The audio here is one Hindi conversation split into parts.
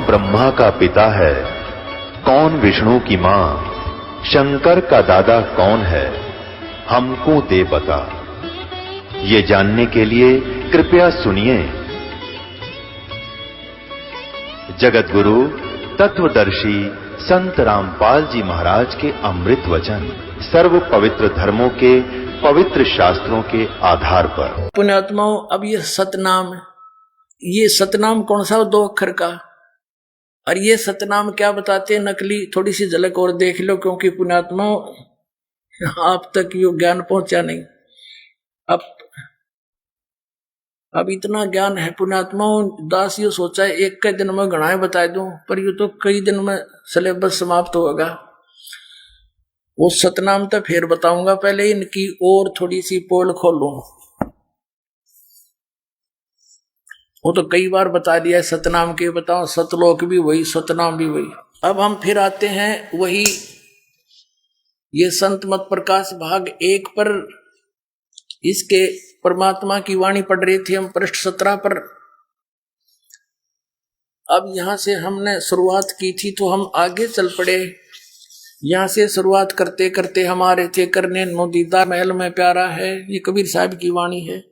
ब्रह्मा का पिता है, कौन विष्णु की मां, शंकर का दादा कौन है, हमको दे बता। ये जानने के लिए कृपया सुनिए। जगत गुरु तत्वदर्शी संत रामपाल जी महाराज के अमृत वचन सर्व पवित्र धर्मों के पवित्र शास्त्रों के आधार पर। पुण्यात्माओं, अब ये सतनाम, ये सतनाम कौन सा? 2 अक्षर का। और ये सतनाम क्या बताते हैं? नकली। थोड़ी सी झलक और देख लो, क्योंकि पुण्यात्माओं आप तक यो ज्ञान पहुंचा नहीं। अब इतना ज्ञान है पुण्यात्माओं, दास ये सोचा है एक के दिन में गणाएं बता दूं, पर ये तो कई दिन में सिलेबस समाप्त होगा। वो सतनाम तो फिर बताऊंगा, पहले इनकी और थोड़ी सी पोल खोलूं। वो तो कई बार बता दिया सतनाम के, बताओ सतलोक भी वही, सतनाम भी वही। अब हम फिर आते हैं वही, ये संत मत प्रकाश भाग 1 पर, इसके परमात्मा की वाणी पढ़ रहे थे हम पृष्ठ 17 पर। अब यहां से हमने शुरुआत की थी तो हम आगे चल पड़े। यहां से शुरुआत करते करते हमारे थे करने नोदीदा महल में प्यारा है, ये कबीर साहब की वाणी है।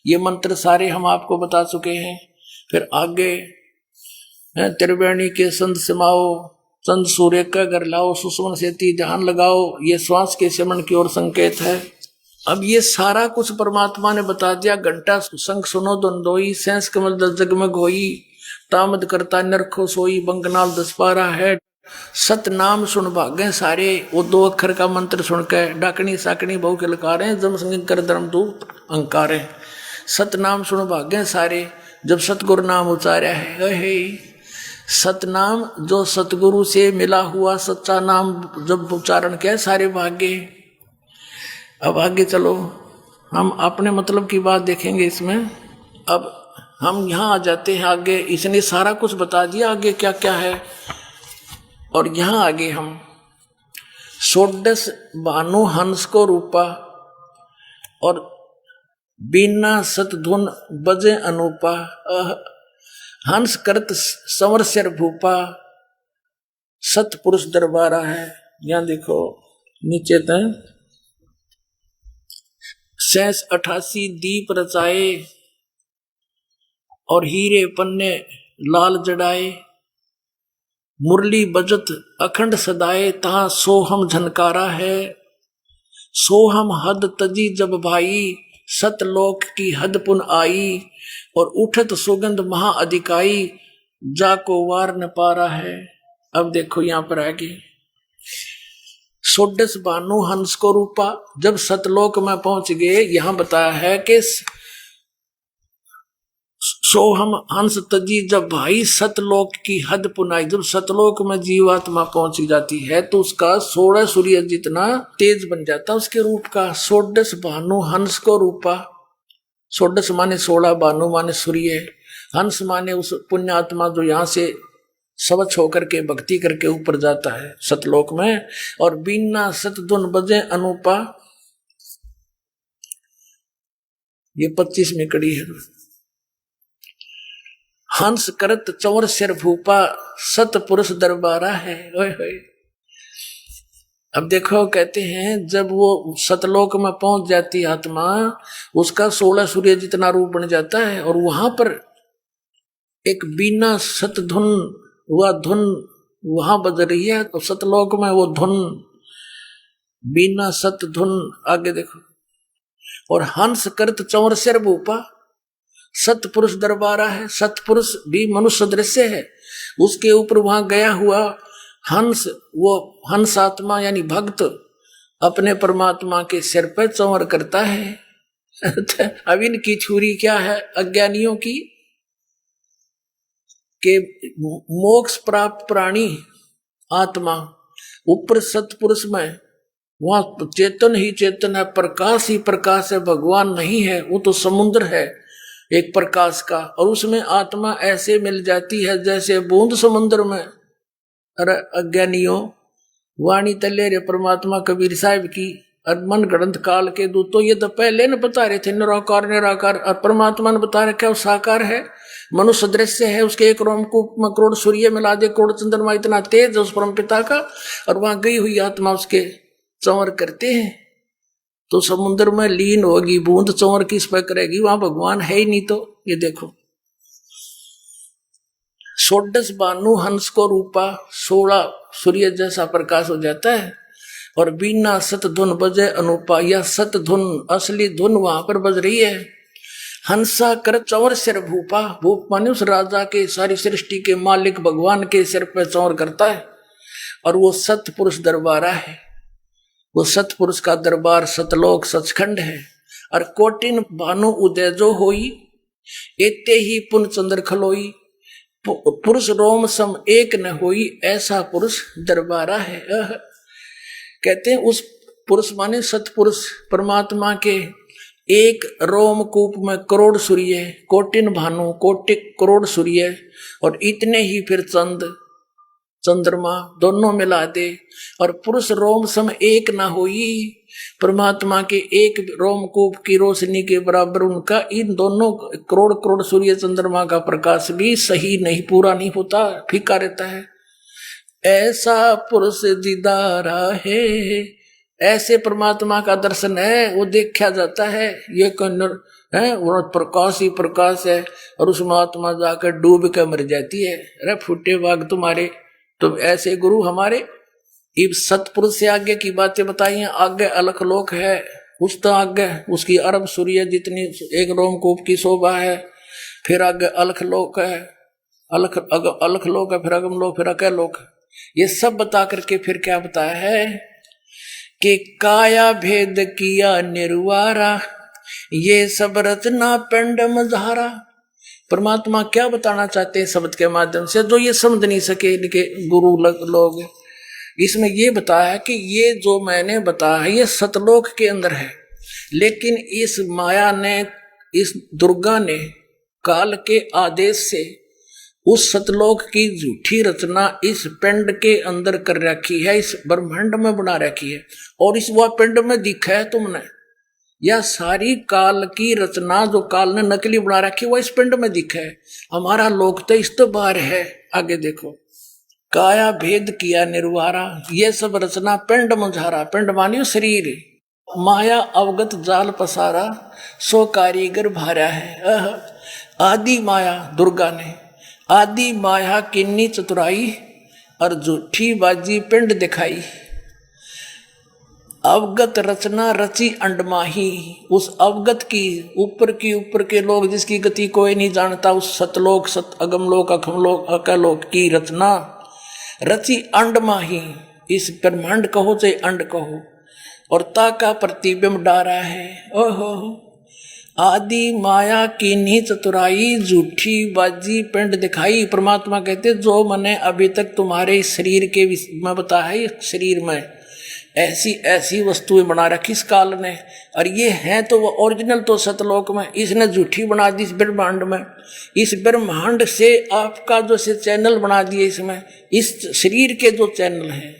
ये मंत्र सारे हम आपको बता चुके हैं। फिर आगे त्रिवेणी के संत समाओ, चंद सूर्य का घर लाओ, सुषमन सेती जहान लगाओ, ये श्वास के सिमरण की ओर संकेत है। अब ये सारा कुछ परमात्मा ने बता दिया। घंटा संग सुनो द्वंदोई, सेंस कमल दस जगमग होई, तामद करता नरखो सोई, बंगनाल 10 पारा है। सतनाम सुन भागे सारे, वो 2 अक्षर का मंत्र सुन के डाकनी साकनी बहु के लकारे, जम संग कर धर्म दूत अंकारे। सतनाम सुन भागे सारे, जब सतगुरु नाम उचारा है। सतनाम जो सतगुरु से मिला हुआ सच्चा नाम जब उच्चारण किया, सारे भागे। अब आगे चलो, हम अपने मतलब की बात देखेंगे इसमें। अब हम यहाँ आ जाते हैं आगे, इसने सारा कुछ बता दिया आगे क्या क्या है। और यहाँ आगे हम षोडश भानु हंस को रूपा, और बीना सतधुन बजे अनूपा, हंस करत संवर सिर भूपा, सतपुरुष दरबारा है। यहाँ देखो नीचे तक 88 दीप रचाए, और हीरे पन्ने लाल जड़ाए, मुरली बजत अखंड सदाए, तहां सोहम झनकारा है। सोहम हद तजी जब भाई, सतलोक की हद पुन आई, और उठत सुगंध महा अधिकाई, जाको वार न पारा है। अब देखो यहां पर आगे, षोडश भानु हंस को रूपा, जब सतलोक में पहुंच गए, यहां बताया है कि सोहम हंस तजी जब भाई, सतलोक की हद पुनाई। जब सतलोक में जीवात्मा पहुंच जाती है तो उसका 16 सूर्य जितना तेज बन जाता उसके रूप का। षोडश भानु हंस को रूपा, षोडश माने 16, भानु माने सूर्य, हंस माने उस पुण्यात्मा जो यहां से स्वच्छ होकर के भक्ति करके ऊपर जाता है सतलोक में। और बीना सतधुन बजे अनूपा, ये 25वीं कड़ी है। हंस करत चंवर सिर भूपा, सतपुरुष दरबारा है। ओए होए। अब देखो कहते हैं जब वो सतलोक में पहुंच जाती आत्मा, उसका 16 सूर्य जितना रूप बन जाता है। और वहां पर एक बीना सतधुन, वह धुन वहां बज रही है, तो सतलोक में वो धुन बीना सतधुन। आगे देखो, और हंस करत चंवर सिर भूपा, सतपुरुष दरबारा है। सतपुरुष भी मनुष्य दृश्य है, उसके ऊपर वहां गया हुआ हंस, वो हंस आत्मा यानी भक्त अपने परमात्मा के सिर पर चंवर करता है। अब इनकी छुरी क्या है अज्ञानियों की, के मोक्ष प्राप्त प्राणी आत्मा ऊपर सतपुरुष में, वहां चेतन ही चेतन है, प्रकाश ही प्रकाश है, भगवान नहीं है, वो तो समुद्र है एक प्रकाश का। और उसमें आत्मा ऐसे मिल जाती है जैसे बूंद समुद्र में। अरे अज्ञानियों, वाणी तले रे परमात्मा कबीर साहब की, और मन गणत काल के दूत। तो ये तो पहले न बता रहे थे निराकार निराकार, और परमात्मा ने बता रखा है वो साकार है, मनुष्य दृश्य है, उसके एक रोमकूप में करोड़ सूर्य मिला दे, करोड़ चंद्रमा, इतना तेज है उस परम पिता का, और वहां गई हुई आत्मा उसके चंवर करते हैं। तो समुद्र में लीन होगी, बूंद चंवर किस पर करेगी, वहां भगवान है ही नहीं। तो ये देखो 16 बानु हंस को रूपा, 16 सूर्य जैसा प्रकाश हो जाता है, और बिना सत धुन बजे अनुपा, या सत धुन असली धुन वहां पर बज रही है। हंसा कर चंवर सिर भूपा, भूप माने उस राजा के, सारी सृष्टि के मालिक भगवान के सिर पर चंवर करता है, और वो सतपुरुष दरबारा है। वो सतपुरुष का दरबार सतलोक सचखंड है। और कोटिन भानु उदय जो होई, एते ही पुन चंद्र खलोई, पुरुष रोम सम एक न होई, ऐसा पुरुष दरबारा है। कहते हैं उस पुरुष माने सतपुरुष परमात्मा के एक रोमकूप में करोड़ सूर्य, कोटिन भानु कोटि करोड़ सूर्य, और इतने ही फिर चंद्रमा दोनों मिला दे, और पुरुष रोम सम एक ना होई, परमात्मा के एक रोमकूप की रोशनी के बराबर उनका इन दोनों करोड़ करोड़ सूर्य चंद्रमा का प्रकाश भी सही नहीं, पूरा नहीं होता, फीका रहता है। ऐसा पुरुष दीदारा है, ऐसे परमात्मा का दर्शन है, वो देखा जाता है। ये कन्नर है वो प्रकाश ही प्रकाश है, और उसमें आत्मा जाकर डूब कर मर जाती है। अरे फूटे बाग तुम्हारे, तो ऐसे गुरु हमारे इब सतपुरुष से आगे की बातें बताई हैं। आगे अलख लोक है, उस तो आगे उसकी अरब सूर्य जितनी एक रोमकूप की शोभा है, फिर आगे अलख लोक है, अलख लोक है, फिर अगम लोक, फिर अकय लोक। ये सब बता करके फिर क्या बताया है कि काया भेद किया निर्वारा, ये सब रचना पिंड मझारा। परमात्मा क्या बताना चाहते हैं शब्द के माध्यम से, जो ये समझ नहीं सके इनके गुरु लोग। इसमें ये बताया कि ये जो मैंने बताया ये सतलोक के अंदर है, लेकिन इस माया ने, इस दुर्गा ने काल के आदेश से उस सतलोक की झूठी रचना इस पिंड के अंदर कर रखी है, इस ब्रह्मांड में बना रखी है, और इस वह पिंड में दिखा है तुमने। यह सारी काल की रचना जो काल ने नकली बना रखी वो इस पिंड में दिखा है। हमारा लोक तो इस तो बाहर है। आगे देखो, काया भेद किया निर्वारा, ये सब रचना पिंड मुझारा, पिंड मानियो शरीर, माया अवगत जाल पसारा, सो कारीगर भारा है। आदि माया दुर्गा ने, आदि माया किन्नी चतुराई, और झूठी बाजी पिंड दिखाई। अवगत रचना रची अंडमाही, उस अवगत की ऊपर के लोग जिसकी गति कोई नहीं जानता, उस सतलोक सत अगमलोक अखमलोक अकलोक की रचना रची अंडमाही। इस ब्रह्मांड कहो चाहे अंड कहो, और ताका प्रतिबिंब डारा है। ओहो, आदि माया की नी चतुराई, झूठी बाजी पिंड दिखाई। परमात्मा कहते जो मैंने अभी तक तुम्हारे शरीर के में बताया है, शरीर में ऐसी ऐसी वस्तुएं बना रखी इस काल ने, और ये हैं तो वो ओरिजिनल तो सतलोक में, इसने झूठी बना दी इस ब्रह्मांड में। इस ब्रह्मांड से आपका जो से चैनल बना दिए, इसमें इस शरीर के जो चैनल हैं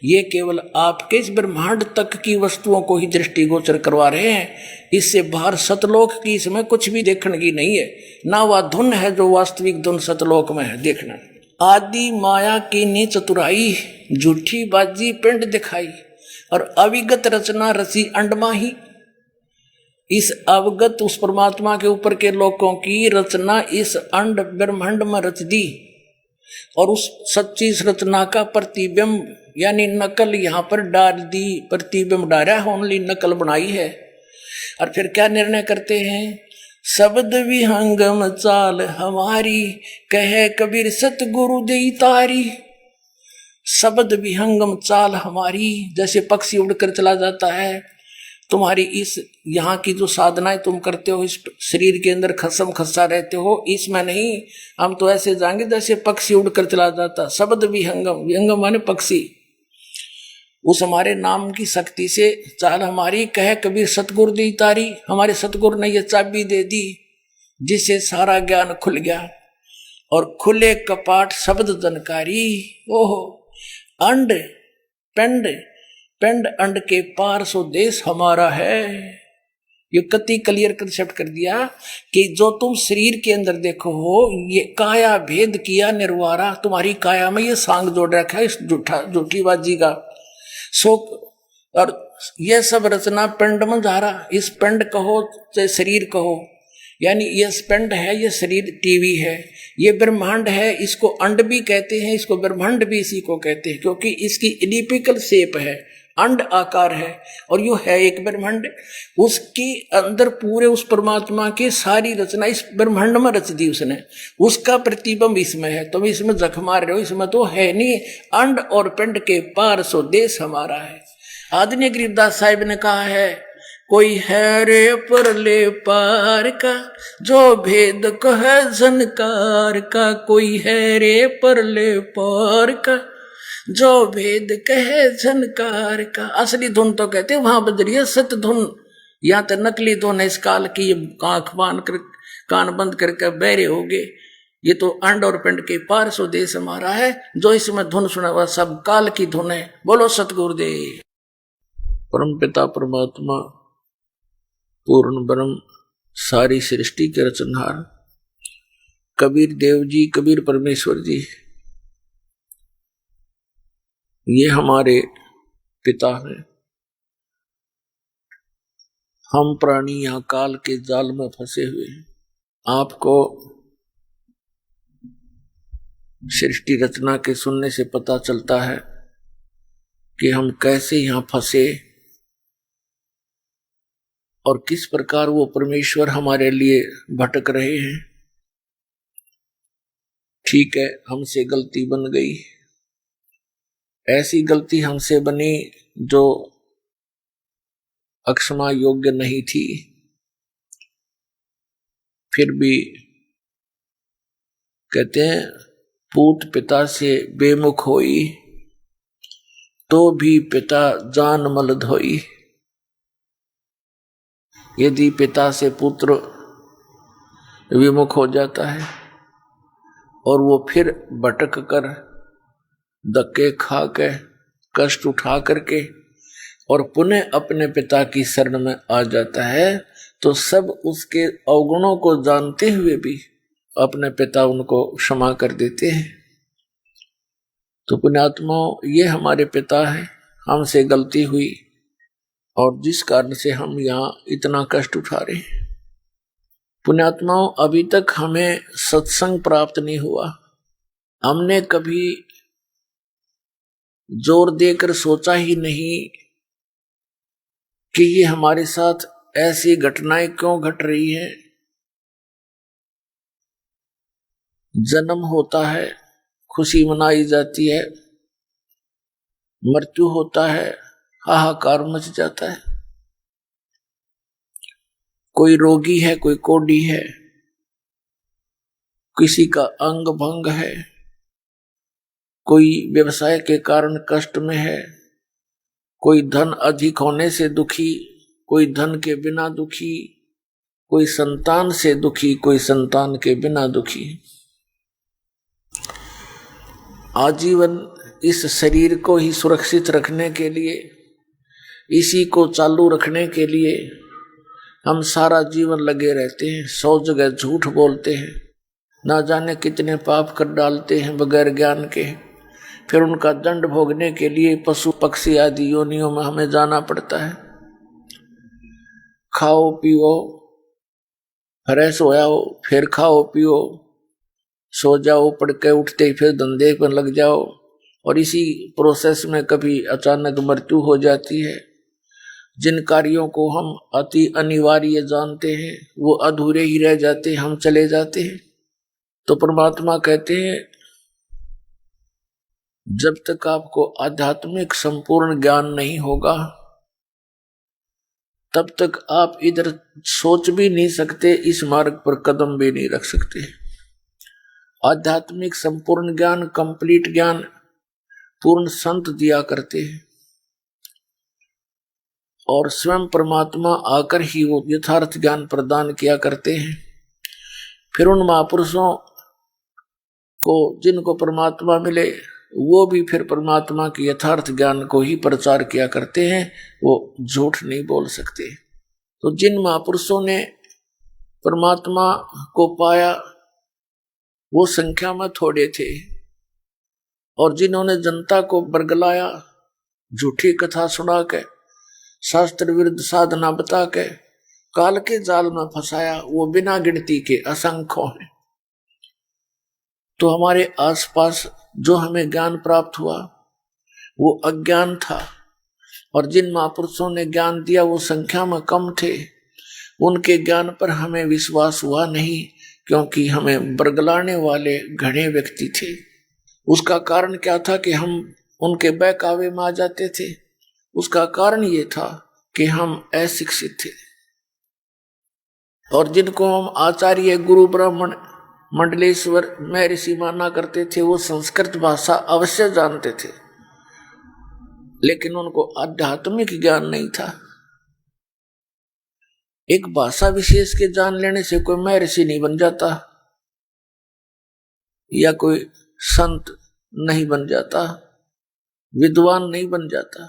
ये केवल आपके इस ब्रह्मांड तक की वस्तुओं को ही दृष्टिगोचर करवा रहे हैं। इससे बाहर सतलोक की इसमें कुछ भी देखने की नहीं है, ना वह धुन है जो वास्तविक धुन सतलोक में है देखना। आदि माया की नी चतुराई, झूठी बाजी पिंड दिखाई, और अविगत रचना रची अंडमाही। इस अवगत उस परमात्मा के ऊपर के लोगों की रचना इस अंड ब्रह्मांड में रच दी, और उस सच्ची रचना का प्रतिबिंब यानी नकल यहाँ पर डाल दी, प्रतिबिंब डाला है, ओनली नकल बनाई है। और फिर क्या निर्णय करते हैं, शब्द विहंगम चाल हमारी, कहे कबीर सतगुरु देई तारी। शब्द विहंगम चाल हमारी, जैसे पक्षी उड़कर चला जाता है, तुम्हारी इस यहाँ की जो साधनाएं तुम करते हो, इस शरीर के अंदर खसम खसा रहते हो, इसमें नहीं, हम तो ऐसे जाएंगे जैसे पक्षी उड़कर चला जाता। शब्द विहंगम, विहंगम माने पक्षी, उस हमारे नाम की शक्ति से चाल हमारी, कहे कबीर सतगुरु दी तारी। हमारे सतगुरु ने ये चाबी दे दी जिससे सारा ज्ञान खुल गया, और खुले कपाट शब्द जनकारी। ओहो, अंड पिंड पिंड अंड के पार सो देश हमारा है। ये कति क्लियर कंसेप्ट कर दिया कि जो तुम शरीर के अंदर देखो हो, ये काया भेद किया निर्वारा, तुम्हारी काया में ये सांग जोड़ रखा है इस झूठी बाजी का। सो और ये सब रचना पिंड में जा रहा, इस पिंड कहो चाहे शरीर कहो, यानी ये पिंड है, ये शरीर टीवी है, ये ब्रह्मांड है, इसको अंड भी कहते हैं, इसको ब्रह्मांड भी इसी को कहते हैं, क्योंकि इसकी इलिप्टिकल शेप है, अंड आकार है, और यो है एक ब्रह्मांड। उसके अंदर पूरे उस परमात्मा की सारी रचना इस ब्रह्मांड में रच दी उसने, उसका प्रतिबिंब इसमें है। तुम इसमें जख मार रहे हो, इसमें तो है नहीं। अंड और पिंड के पार सो देश हमारा है। आदरणीय गरीबदास साहिब ने कहा है, कोई है रे परले पार का जो भेद कहे झनकार का, कोई है रे परले पार का जो भेद कहे झनकार का। असली धुन तो कहते वहां बज रही है सत्य धुन, यहाँ तो नकली धुन है इस काल की। ये आंख बांध कर कान बंद करके बहरे हो गए। ये तो अंड और पिंड के पार सो देश हमारा है। जो इसमें धुन सुना हुआ सब काल की धुन है। बोलो सतगुरुदेव। परम पिता परमात्मा पूर्ण ब्रह्म सारी सृष्टि के रचनहार कबीर देव जी, कबीर परमेश्वर जी, ये हमारे पिता हैं। हम प्राणी यहाँ काल के जाल में फंसे हुए हैं। आपको सृष्टि रचना के सुनने से पता चलता है कि हम कैसे यहाँ फंसे और किस प्रकार वो परमेश्वर हमारे लिए भटक रहे हैं। ठीक है, हमसे गलती बन गई, ऐसी गलती हमसे बनी जो अक्षमा योग्य नहीं थी, फिर भी कहते हैं पूत पिता से बेमुख होई तो भी पिता जान मल धोई। यदि पिता से पुत्र विमुख हो जाता है और वो फिर भटक कर धक्के खा के कष्ट उठा करके और पुनः अपने पिता की शरण में आ जाता है, तो सब उसके अवगुणों को जानते हुए भी अपने पिता उनको क्षमा कर देते हैं। तो पुण्यात्माओं, ये हमारे पिता है, हमसे गलती हुई और जिस कारण से हम यहाँ इतना कष्ट उठा रहे हैं। पुण्यात्माओं, अभी तक हमें सत्संग प्राप्त नहीं हुआ। हमने कभी जोर देकर सोचा ही नहीं कि ये हमारे साथ ऐसी घटनाएं क्यों घट रही है। जन्म होता है, खुशी मनाई जाती है, मृत्यु होता है, हाहाकार मच जाता है। कोई रोगी है, कोई कोढ़ी है, किसी का अंग भंग है, कोई व्यवसाय के कारण कष्ट में है, कोई धन अधिक होने से दुखी, कोई धन के बिना दुखी, कोई संतान से दुखी, कोई संतान के बिना दुखी। आजीवन इस शरीर को ही सुरक्षित रखने के लिए, इसी को चालू रखने के लिए हम सारा जीवन लगे रहते हैं। 100 जगह झूठ बोलते हैं, ना जाने कितने पाप कर डालते हैं बगैर ज्ञान के। फिर उनका दंड भोगने के लिए पशु पक्षी आदि योनियों में हमें जाना पड़ता है। खाओ पियो, फ्रेश हो जाओ, फिर खाओ पियो, सो जाओ, पढ़ के उठते ही फिर धंधे पर लग जाओ, और इसी प्रोसेस में कभी अचानक मृत्यु हो जाती है। जिन कार्यों को हम अति अनिवार्य जानते हैं वो अधूरे ही रह जाते हैं, हम चले जाते हैं। तो परमात्मा कहते हैं जब तक आपको आध्यात्मिक संपूर्ण ज्ञान नहीं होगा तब तक आप इधर सोच भी नहीं सकते, इस मार्ग पर कदम भी नहीं रख सकते। आध्यात्मिक संपूर्ण ज्ञान, कंप्लीट ज्ञान पूर्ण संत दिया करते हैं और स्वयं परमात्मा आकर ही वो यथार्थ ज्ञान प्रदान किया करते हैं। फिर उन महापुरुषों को जिनको परमात्मा मिले वो भी फिर परमात्मा के यथार्थ ज्ञान को ही प्रचार किया करते हैं, वो झूठ नहीं बोल सकते। तो जिन महापुरुषों ने परमात्मा को पाया वो संख्या में थोड़े थे, और जिन्होंने जनता को बरगलाया, झूठी कथा सुना के, शास्त्र विरुद्ध साधना बता के काल के जाल में फंसाया, वो बिना गिनती के असंख्य हैं। तो हमारे आसपास जो हमें ज्ञान प्राप्त हुआ वो अज्ञान था, और जिन महापुरुषों ने ज्ञान दिया वो संख्या में कम थे। उनके ज्ञान पर हमें विश्वास हुआ नहीं, क्योंकि हमें बरगलाने वाले घने व्यक्ति थे। उसका कारण क्या था कि हम उनके बहकावे में आ जाते थे। उसका कारण ये था कि हम अशिक्षित थे, और जिनको हम आचार्य, गुरु, ब्राह्मण, मंडलेश्वर, महर्षि माना करते थे, वो संस्कृत भाषा अवश्य जानते थे, लेकिन उनको आध्यात्मिक ज्ञान नहीं था। एक भाषा विशेष के जान लेने से कोई महर्षि नहीं बन जाता, या कोई संत नहीं बन जाता, विद्वान नहीं बन जाता।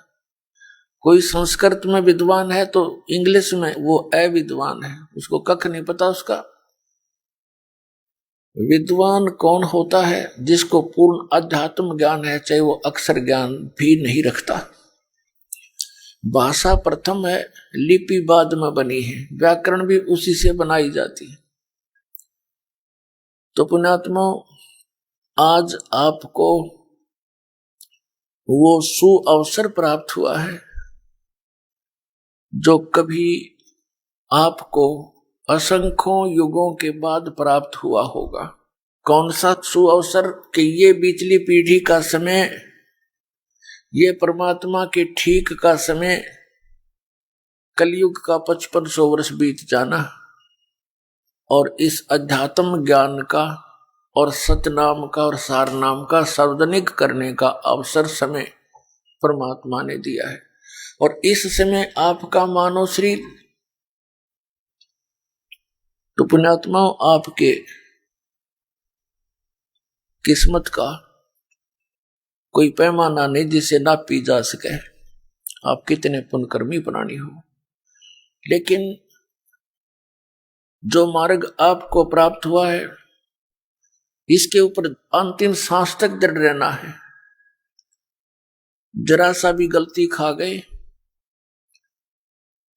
कोई संस्कृत में विद्वान है तो इंग्लिश में वो अविद्वान है, उसको कख नहीं पता उसका। विद्वान कौन होता है? जिसको पूर्ण अध्यात्म ज्ञान है, चाहे वो अक्षर ज्ञान भी नहीं रखता। भाषा प्रथम है, लिपि बाद में बनी है, व्याकरण भी उसी से बनाई जाती है। तो पुण्यात्मा, आज आपको वो सुअवसर प्राप्त हुआ है जो कभी आपको असंख्यों युगों के बाद प्राप्त हुआ होगा। कौन सा सुअवसर? कि ये बिचली पीढ़ी का समय, ये परमात्मा के ठीक का समय, कलयुग का 5500 वर्ष बीत जाना, और इस अध्यात्म ज्ञान का और सतनाम का और सारनाम का सार्वजनिक करने का अवसर समय परमात्मा ने दिया है। और इस समय आपका मानव शरीर, तो पुण्यात्माओं, आपके किस्मत का कोई पैमाना नहीं जिसे नापी जा सके, आप कितने पुण्यकर्मी प्राणी हो। लेकिन जो मार्ग आपको प्राप्त हुआ है, इसके ऊपर अंतिम सांस तक दृढ़ रहना है। जरा सा भी गलती खा गए,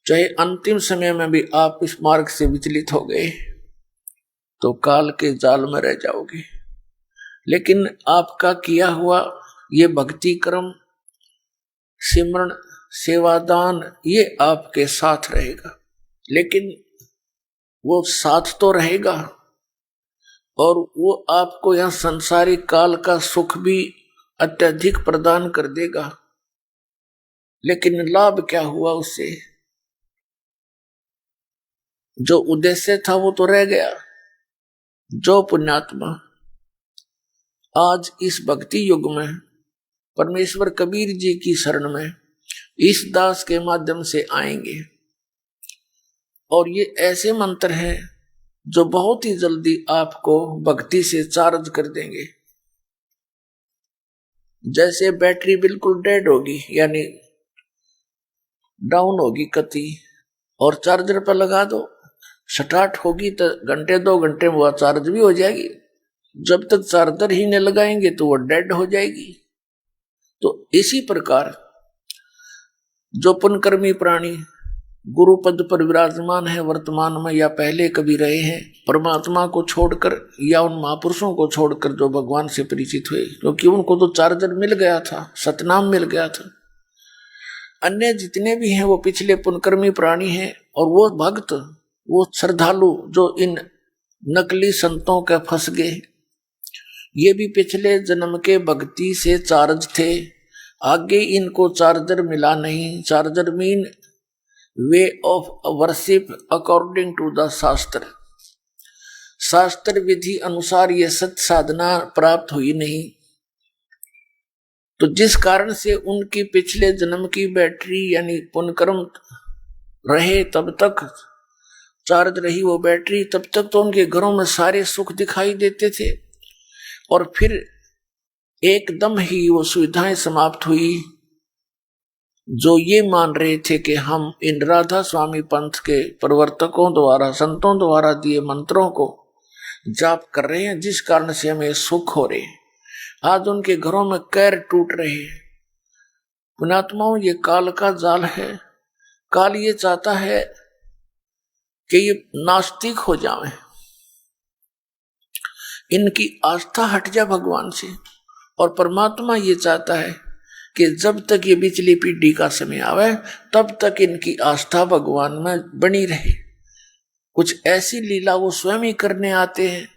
चाहे अंतिम समय में भी आप इस मार्ग से विचलित हो गए, तो काल के जाल में रह जाओगे। लेकिन आपका किया हुआ ये भक्ति कर्म, सिमरण, सेवादान, ये आपके साथ रहेगा। लेकिन वो साथ तो रहेगा, और वो आपको यह संसारिक काल का सुख भी अत्यधिक प्रदान कर देगा। लेकिन लाभ क्या हुआ उससे? जो उद्देश्य था वो तो रह गया। जो पुण्यात्मा आज इस भक्ति युग में परमेश्वर कबीर जी की शरण में इस दास के माध्यम से आएंगे, और ये ऐसे मंत्र हैं जो बहुत ही जल्दी आपको भक्ति से चार्ज कर देंगे। जैसे बैटरी बिल्कुल डेड होगी, यानी डाउन होगी कति, और चार्जर पर लगा दो, स्टार्ट होगी तो घंटे 2 घंटे में वह चार्ज भी हो जाएगी। जब तक चार्जर ही नहीं लगाएंगे तो वह डेड हो जाएगी। तो इसी प्रकार जो पुण्यकर्मी प्राणी गुरु पद पर विराजमान है वर्तमान में, या पहले कभी रहे हैं, परमात्मा को छोड़कर या उन महापुरुषों को छोड़कर जो भगवान से परिचित हुए, क्योंकि उनको तो चार्जर मिल गया था, सतनाम मिल गया था। अन्य जितने भी हैं वो पिछले पुण्यकर्मी प्राणी हैं, और वो भक्त, वो श्रद्धालु जो इन नकली संतों के फंस गए, ये भी पिछले जन्म के भक्ति से चार्ज थे। आगे इनको चार्जर मिला नहीं। चार्जर mean way of worship according to the shastra. शास्त्र विधि अनुसार ये सत साधना प्राप्त हुई नहीं, तो जिस कारण से उनकी पिछले जन्म की बैटरी यानी पुण्यकर्म रहे, तब तक चार्ज रही वो बैटरी, तब तक तो उनके घरों में सारे सुख दिखाई देते थे। और फिर एकदम ही वो सुविधाएं समाप्त हुई। जो ये मान रहे थे कि हम इन राधा स्वामी पंथ के प्रवर्तकों द्वारा, संतों द्वारा दिए मंत्रों को जाप कर रहे हैं, जिस कारण से हमें सुख हो रहे हैं, आज उनके घरों में कैर टूट रहे हैं। पुण्यात्माओं, ये काल का जाल है। काल ये चाहता है कि ये नास्तिक हो जाएं, इनकी आस्था हट जाए भगवान से। और परमात्मा ये चाहता है कि जब तक ये पिछली पीढ़ी का समय आवे तब तक इनकी आस्था भगवान में बनी रहे। कुछ ऐसी लीला वो स्वयं ही करने आते हैं,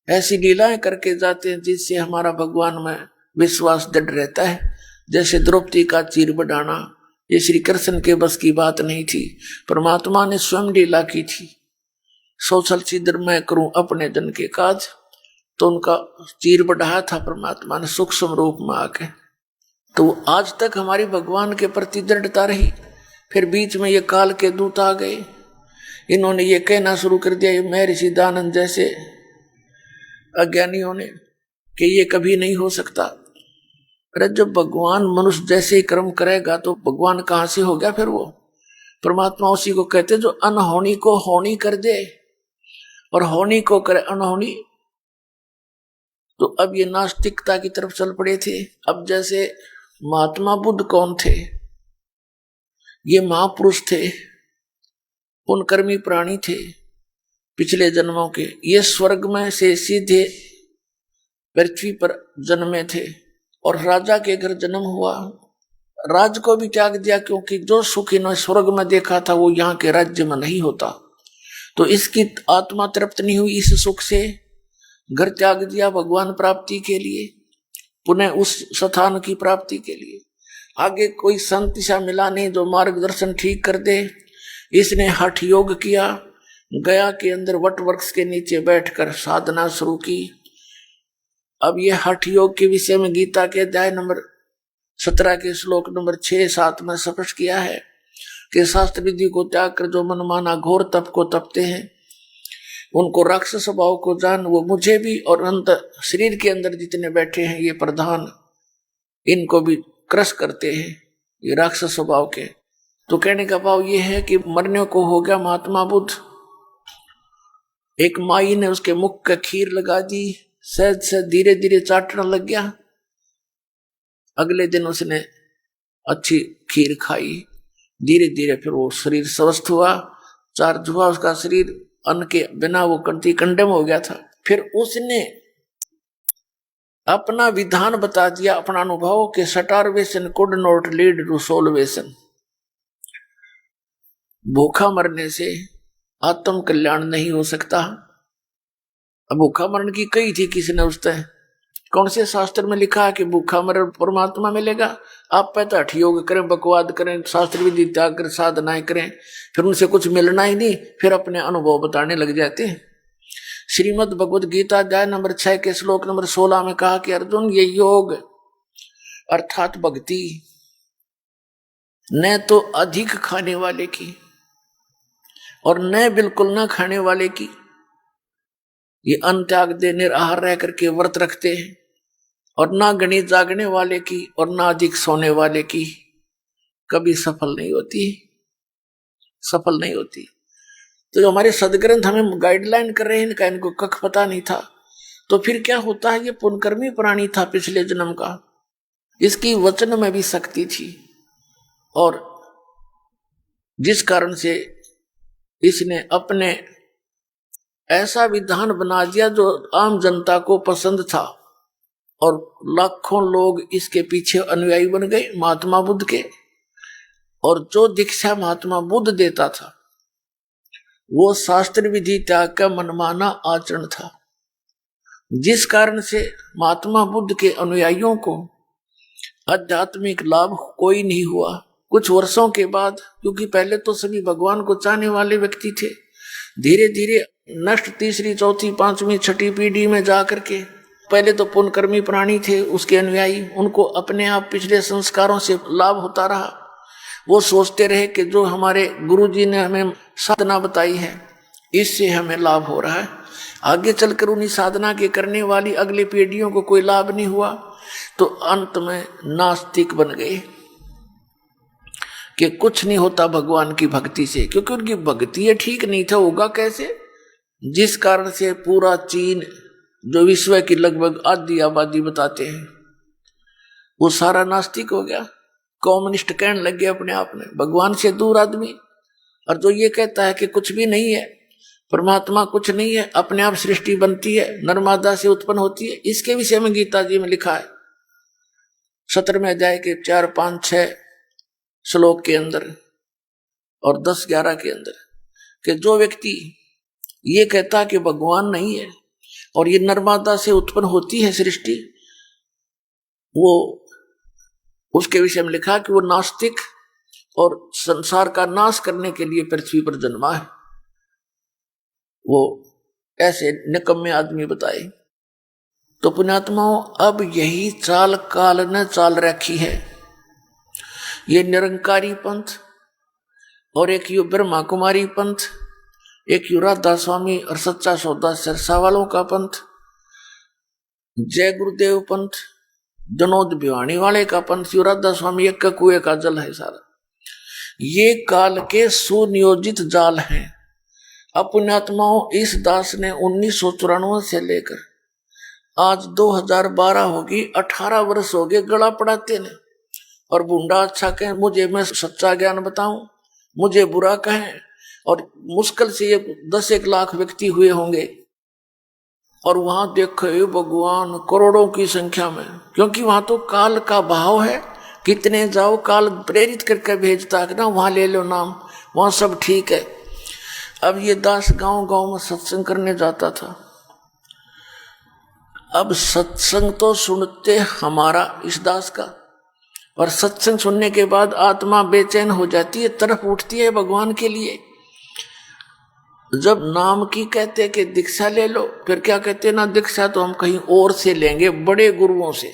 ऐसी लीलाएं करके जाते हैं जिससे हमारा भगवान में विश्वास दृढ़ रहता है। जैसे द्रौपदी का चीर बढ़ाना, ये श्री कृष्ण के बस की बात नहीं थी, परमात्मा ने स्वयं लीला की थी। सोशल छिद्र मैं करूं अपने जन के काज, तो उनका चीर बढ़ाया था परमात्मा ने सूक्ष्म रूप में आके। तो आज तक हमारी भगवान के प्रति दृढ़ता रही। फिर बीच में ये काल के दूत आ गए, इन्होंने ये कहना शुरू कर दिया, ये महर्षि दानंद जैसे अज्ञानियों ने, कि ये कभी नहीं हो सकता। अरे जब भगवान मनुष्य जैसे ही कर्म करेगा तो भगवान कहां से हो गया फिर वो? परमात्मा उसी को कहते जो अनहोनी को होनी कर दे और होनी को करे अनहोनी। तो अब ये नास्तिकता की तरफ चल पड़े थे। अब जैसे महात्मा बुद्ध कौन थे? ये महापुरुष थे, पुण्यकर्मी प्राणी थे पिछले जन्मों के। ये स्वर्ग में से सीधे पृथ्वी पर जन्मे थे और राजा के घर जन्म हुआ। राज को भी त्याग दिया, क्योंकि जो सुख इन्होंने स्वर्ग में देखा था वो यहाँ के राज्य में नहीं होता। तो इसकी आत्मा तृप्त नहीं हुई इस सुख से, घर त्याग दिया भगवान प्राप्ति के लिए, पुनः उस स्थान की प्राप्ति के लिए। आगे कोई संत सा मिला नहीं जो मार्गदर्शन ठीक कर दे। इसने हठ योग किया, गया के अंदर वट वृक्ष के नीचे बैठकर साधना शुरू की। अब ये हठ योग के विषय में गीता के अध्याय नंबर 17 के श्लोक नंबर 6-7 में स्पष्ट किया है कि शास्त्र विधि को त्याग कर जो मनमाना घोर तप को तपते हैं, उनको राक्षस स्वभाव को जान, वो मुझे भी और अंतर शरीर के अंदर जितने बैठे हैं ये प्रधान, इनको भी क्रश करते हैं ये राक्षस स्वभाव के। तो कहने का भाव ये है कि मरने को हो गया महात्मा बुद्ध। एक माई ने उसके मुख का खीर लगा दी, सहज से धीरे धीरे चाटने लग गया। अगले दिन उसने अच्छी खीर खाई, धीरे धीरे फिर वो शरीर स्वस्थ हुआ, चार्ज हुआ उसका शरीर, अन्न के बिना वो कंठी कंडम हो गया था। फिर उसने अपना विधान बता दिया, अपना अनुभव के starvation could not lead to salvation. भूखा मरने से आत्म कल्याण नहीं हो सकता। अब भूखा मरण की कही थी किसने उसने? कौन से शास्त्र में लिखा है कि भूखा मरण परमात्मा मिलेगा? आप पहले हठ योग करें, बकवाद करें, शास्त्र विधि त्याग कर साधनाएं करें, फिर उनसे कुछ मिलना ही नहीं, फिर अपने अनुभव बताने लग जाते हैं। श्रीमद् भगवद गीता अध्याय नंबर 6 के श्लोक नंबर 16 में कहा कि अर्जुन, ये योग अर्थात भक्ति न तो अधिक खाने वाले की और न बिल्कुल न खाने वाले की, ये अन्न त्याग दे निराहार रह करके व्रत रखते हैं, और ना गणित जागने वाले की और ना अधिक सोने वाले की कभी सफल नहीं होती, सफल नहीं होती। तो जो हमारे सदग्रंथ हमें गाइडलाइन कर रहे हैं, इनका इनको कख पता नहीं था। तो फिर क्या होता है, ये पुण्यकर्मी प्राणी था पिछले जन्म का, इसकी वचन में भी शक्ति थी, और जिस कारण से इसने अपने ऐसा विधान बना दिया जो आम जनता को पसंद था, और लाखों लोग इसके पीछे अनुयायी बन गए महात्मा बुद्ध के। और जो दीक्षा महात्मा बुद्ध देता था वो शास्त्र विधि त्याग का मनमाना आचरण था, जिस कारण से महात्मा बुद्ध के अनुयायियों को आध्यात्मिक लाभ कोई नहीं हुआ। कुछ वर्षों के बाद, क्योंकि पहले तो सभी भगवान को चाहने वाले व्यक्ति थे, धीरे धीरे नष्ट तीसरी चौथी पांचवी छठी पीढ़ी में जाकर के, पहले तो पुण्यकर्मी प्राणी थे उसके अनुयायी, उनको अपने आप पिछले संस्कारों से लाभ होता रहा। वो सोचते रहे कि जो हमारे गुरुजी ने हमें साधना बताई है इससे हमें लाभ हो रहा है। आगे चलकर उन्हीं साधना के करने वाली अगली पीढ़ियों को कोई लाभ नहीं हुआ तो अंत में नास्तिक बन गए कि कुछ नहीं होता भगवान की भक्ति से, क्योंकि उनकी भक्ति ठीक नहीं था। होगा कैसे? जिस कारण से पूरा चीन जो विश्व की लगभग आधी आबादी बताते हैं वो सारा नास्तिक हो गया, कम्युनिस्ट कहने लग गया अपने आप में, भगवान से दूर आदमी। और जो ये कहता है कि कुछ भी नहीं है, परमात्मा कुछ नहीं है, अपने आप सृष्टि बनती है, नर्मदा से उत्पन्न होती है, इसके विषय में गीता जी में लिखा है 17वें अध्याय के 4, 5, 6 श्लोक के अंदर और 10, 11 के अंदर कि जो व्यक्ति ये कहता कि भगवान नहीं है और ये नर्मदा से उत्पन्न होती है सृष्टि, वो उसके विषय में लिखा कि वो नास्तिक और संसार का नाश करने के लिए पृथ्वी पर जन्मा है। वो ऐसे निकम्मे आदमी बताए। तो पुण्यात्माओं, अब यही चाल काल ने चाल रखी है। ये निरंकारी पंथ और एक यू ब्रह्मा कुमारी पंथ, एक यू राधा स्वामी और सच्चा सौदा सिरसा वालों का पंथ, जय गुरुदेव पंथ, जनोद भिवाणी वाले का पंथ, यू राधा स्वामी एक का कुएं का जल है सारा। ये काल के सुनियोजित जाल हैं। अब पुण्यात्माओं, इस दास ने 1994 से लेकर आज 2012 होगी, 18 वर्ष हो गए गला पड़ाते ने। और बूंदा अच्छा कहें, मुझे मैं सच्चा ज्ञान बताऊं, मुझे बुरा कहें, और मुश्किल से ये 10-1 लाख व्यक्ति हुए होंगे। और वहां देखो भगवान करोड़ों की संख्या में, क्योंकि वहां तो काल का भाव है, कितने जाओ काल प्रेरित करके भेजता है ना, वहां ले लो नाम, वहां सब ठीक है। अब ये दास गांव गांव में सत्संग करने जाता था। अब सत्संग तो सुनते हमारा इस दास का, और सत्संग सुनने के बाद आत्मा बेचैन हो जाती है, तरफ उठती है भगवान के लिए। जब नाम की कहते कि दीक्षा ले लो, फिर क्या कहते ना, दीक्षा तो हम कहीं और से लेंगे, बड़े गुरुओं से।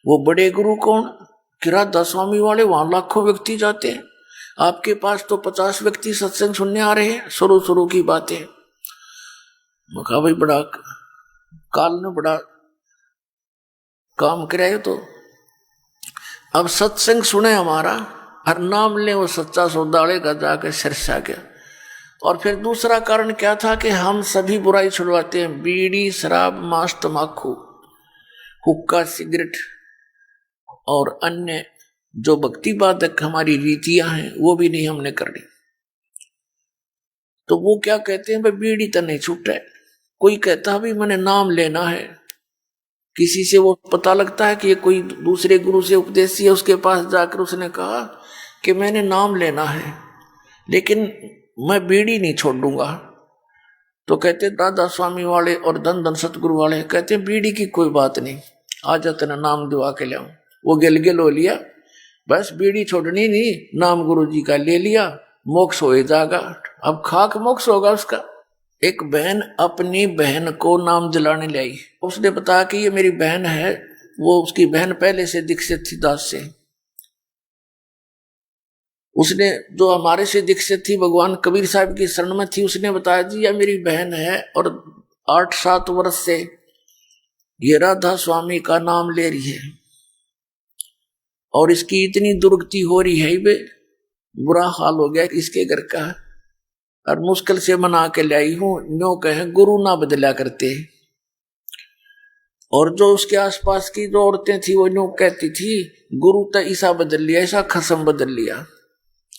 वो बड़े गुरु कौन? कि राधा स्वामी वाले, वहां लाखों व्यक्ति जाते हैं, आपके पास तो 50 व्यक्ति सत्संग सुनने आ रहे हैं। शुरू की बातें कहा, भाई बड़ा काल ने बड़ा काम कराए। तो अब सत्संग सुने हमारा, हर नाम ले वो सच्चा सौदाले का जाके सिरसा गया। और फिर दूसरा कारण क्या था कि हम सभी बुराई छुड़वाते हैं, बीड़ी, शराब, मांस, तम्बाकू, हुक्का, सिगरेट और अन्य जो भक्ति बाधक हमारी रीतियां हैं वो भी नहीं हमने करनी। तो वो क्या कहते हैं, भाई बीड़ी तो नहीं छूट है। कोई कहता है भाई मैंने नाम लेना है, किसी से वो पता लगता है कि ये कोई दूसरे गुरु से उपदेशी है, उसके पास जाकर उसने कहा कि मैंने नाम लेना है लेकिन मैं बीड़ी नहीं छोड़ दूंगा। तो कहते राधा स्वामी वाले और धन धन सतगुरु वाले कहते बीड़ी की कोई बात नहीं, आ जा तेना नाम दिवा के लाऊं। वो गिल हो लिया, बस बीड़ी छोड़नी नहीं, नाम गुरु जी का ले लिया, मोक्ष हो जाएगा। अब खाक मोक्ष होगा उसका। एक बहन अपनी बहन को नाम दिलाने लाई, उसने बताया कि ये मेरी बहन है। वो उसकी बहन पहले से दीक्षित थी दास से। उसने जो हमारे से दीक्षित थी भगवान कबीर साहब की शरण में थी, उसने बताया जी यह मेरी बहन है और 8-7 वर्ष से ये राधा स्वामी का नाम ले रही है और इसकी इतनी दुर्गति हो रही है, बे बुरा हाल हो गया इसके घर का, और मुश्किल से मना के लाई हूं। नो कहे गुरु ना बदला करते। और जो उसके आसपास की जो औरतें थी वो नो कहती थी गुरु तो ऐसा बदल लिया, ऐसा खसम बदल लिया।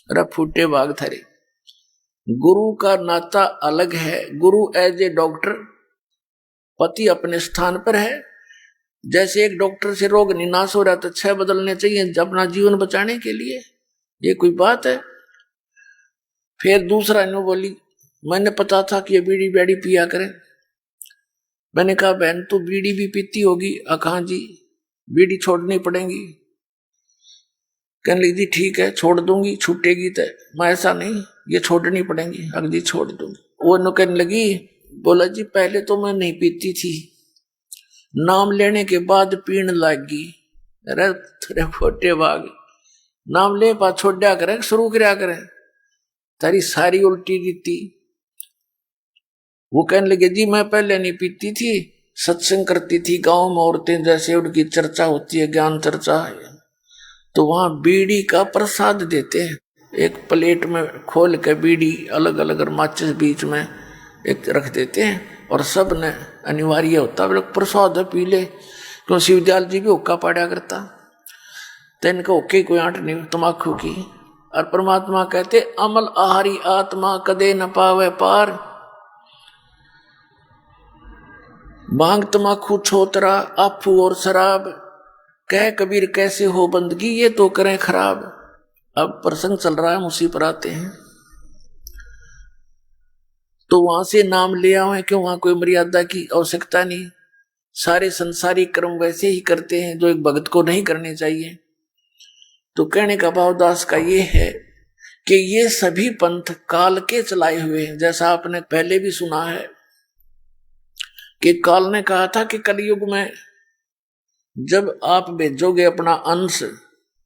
अरे फूटे बाग थरे, गुरु का नाता अलग है। गुरु एज ए डॉक्टर, पति अपने स्थान पर है। जैसे एक डॉक्टर से रोग निनाश हो रहा तो 6 बदलने चाहिए अपना जीवन बचाने के लिए, ये कोई बात है। फिर दूसरा नो बोली मैंने पता था कि ये बीड़ी बैड़ी पिया करे। मैंने कहा बहन तू बीड़ी भी पीती होगी? कहाँ जी, बीड़ी छोड़नी पड़ेगी। कहने लगी ठीक है छोड़ दूंगी, छूटेगी तो। मैं ऐसा नहीं, ये छोड़नी पड़ेगी, अगली छोड़ दूंगी। वो नो कहने लगी, बोला जी पहले तो मैं नहीं पीती थी, नाम लेने के बाद पीने लगी। अरे तेरे फोटे भाग, नाम ले पा छोड़ा करे शुरू कराया करे, तारी सारी उल्टी रीति वो कहने लगे जी मैं पहले नहीं पीती थी, सत्संग करती थी गांव में, औरतें जैसे उनकी चर्चा होती है, ज्ञान चर्चा है, तो वहां बीड़ी का प्रसाद देते हैं, एक प्लेट में खोल के बीड़ी अलग अलग और माचिस बीच में एक रख देते हैं, और सब ने अनिवार्य होता है प्रसाद है पी ले, क्यों शिवदयाल जी भी हुक्का पाड़ा करता, तो इनका हुक्के कोई आंट नहीं तमाकू की। और परमात्मा कहते अमल आहारी आत्मा कदे न पावे पार, भांग तमाकू छोतरा आफू और शराब, कह कबीर कैसे हो बंदगी ये तो करें खराब। अब प्रसंग चल रहा है, हम उसी पर आते हैं। तो वहां से नाम ले आए, क्यों वहां कोई मर्यादा की आवश्यकता नहीं, सारे संसारी कर्म वैसे ही करते हैं जो एक भगत को नहीं करने चाहिए। तो कहने का भाव दास का ये है कि ये सभी पंथ काल के चलाए हुए हैं, जैसा आपने पहले भी सुना है कि काल ने कहा था कि कलयुग में जब आप भेजोगे अपना अंश,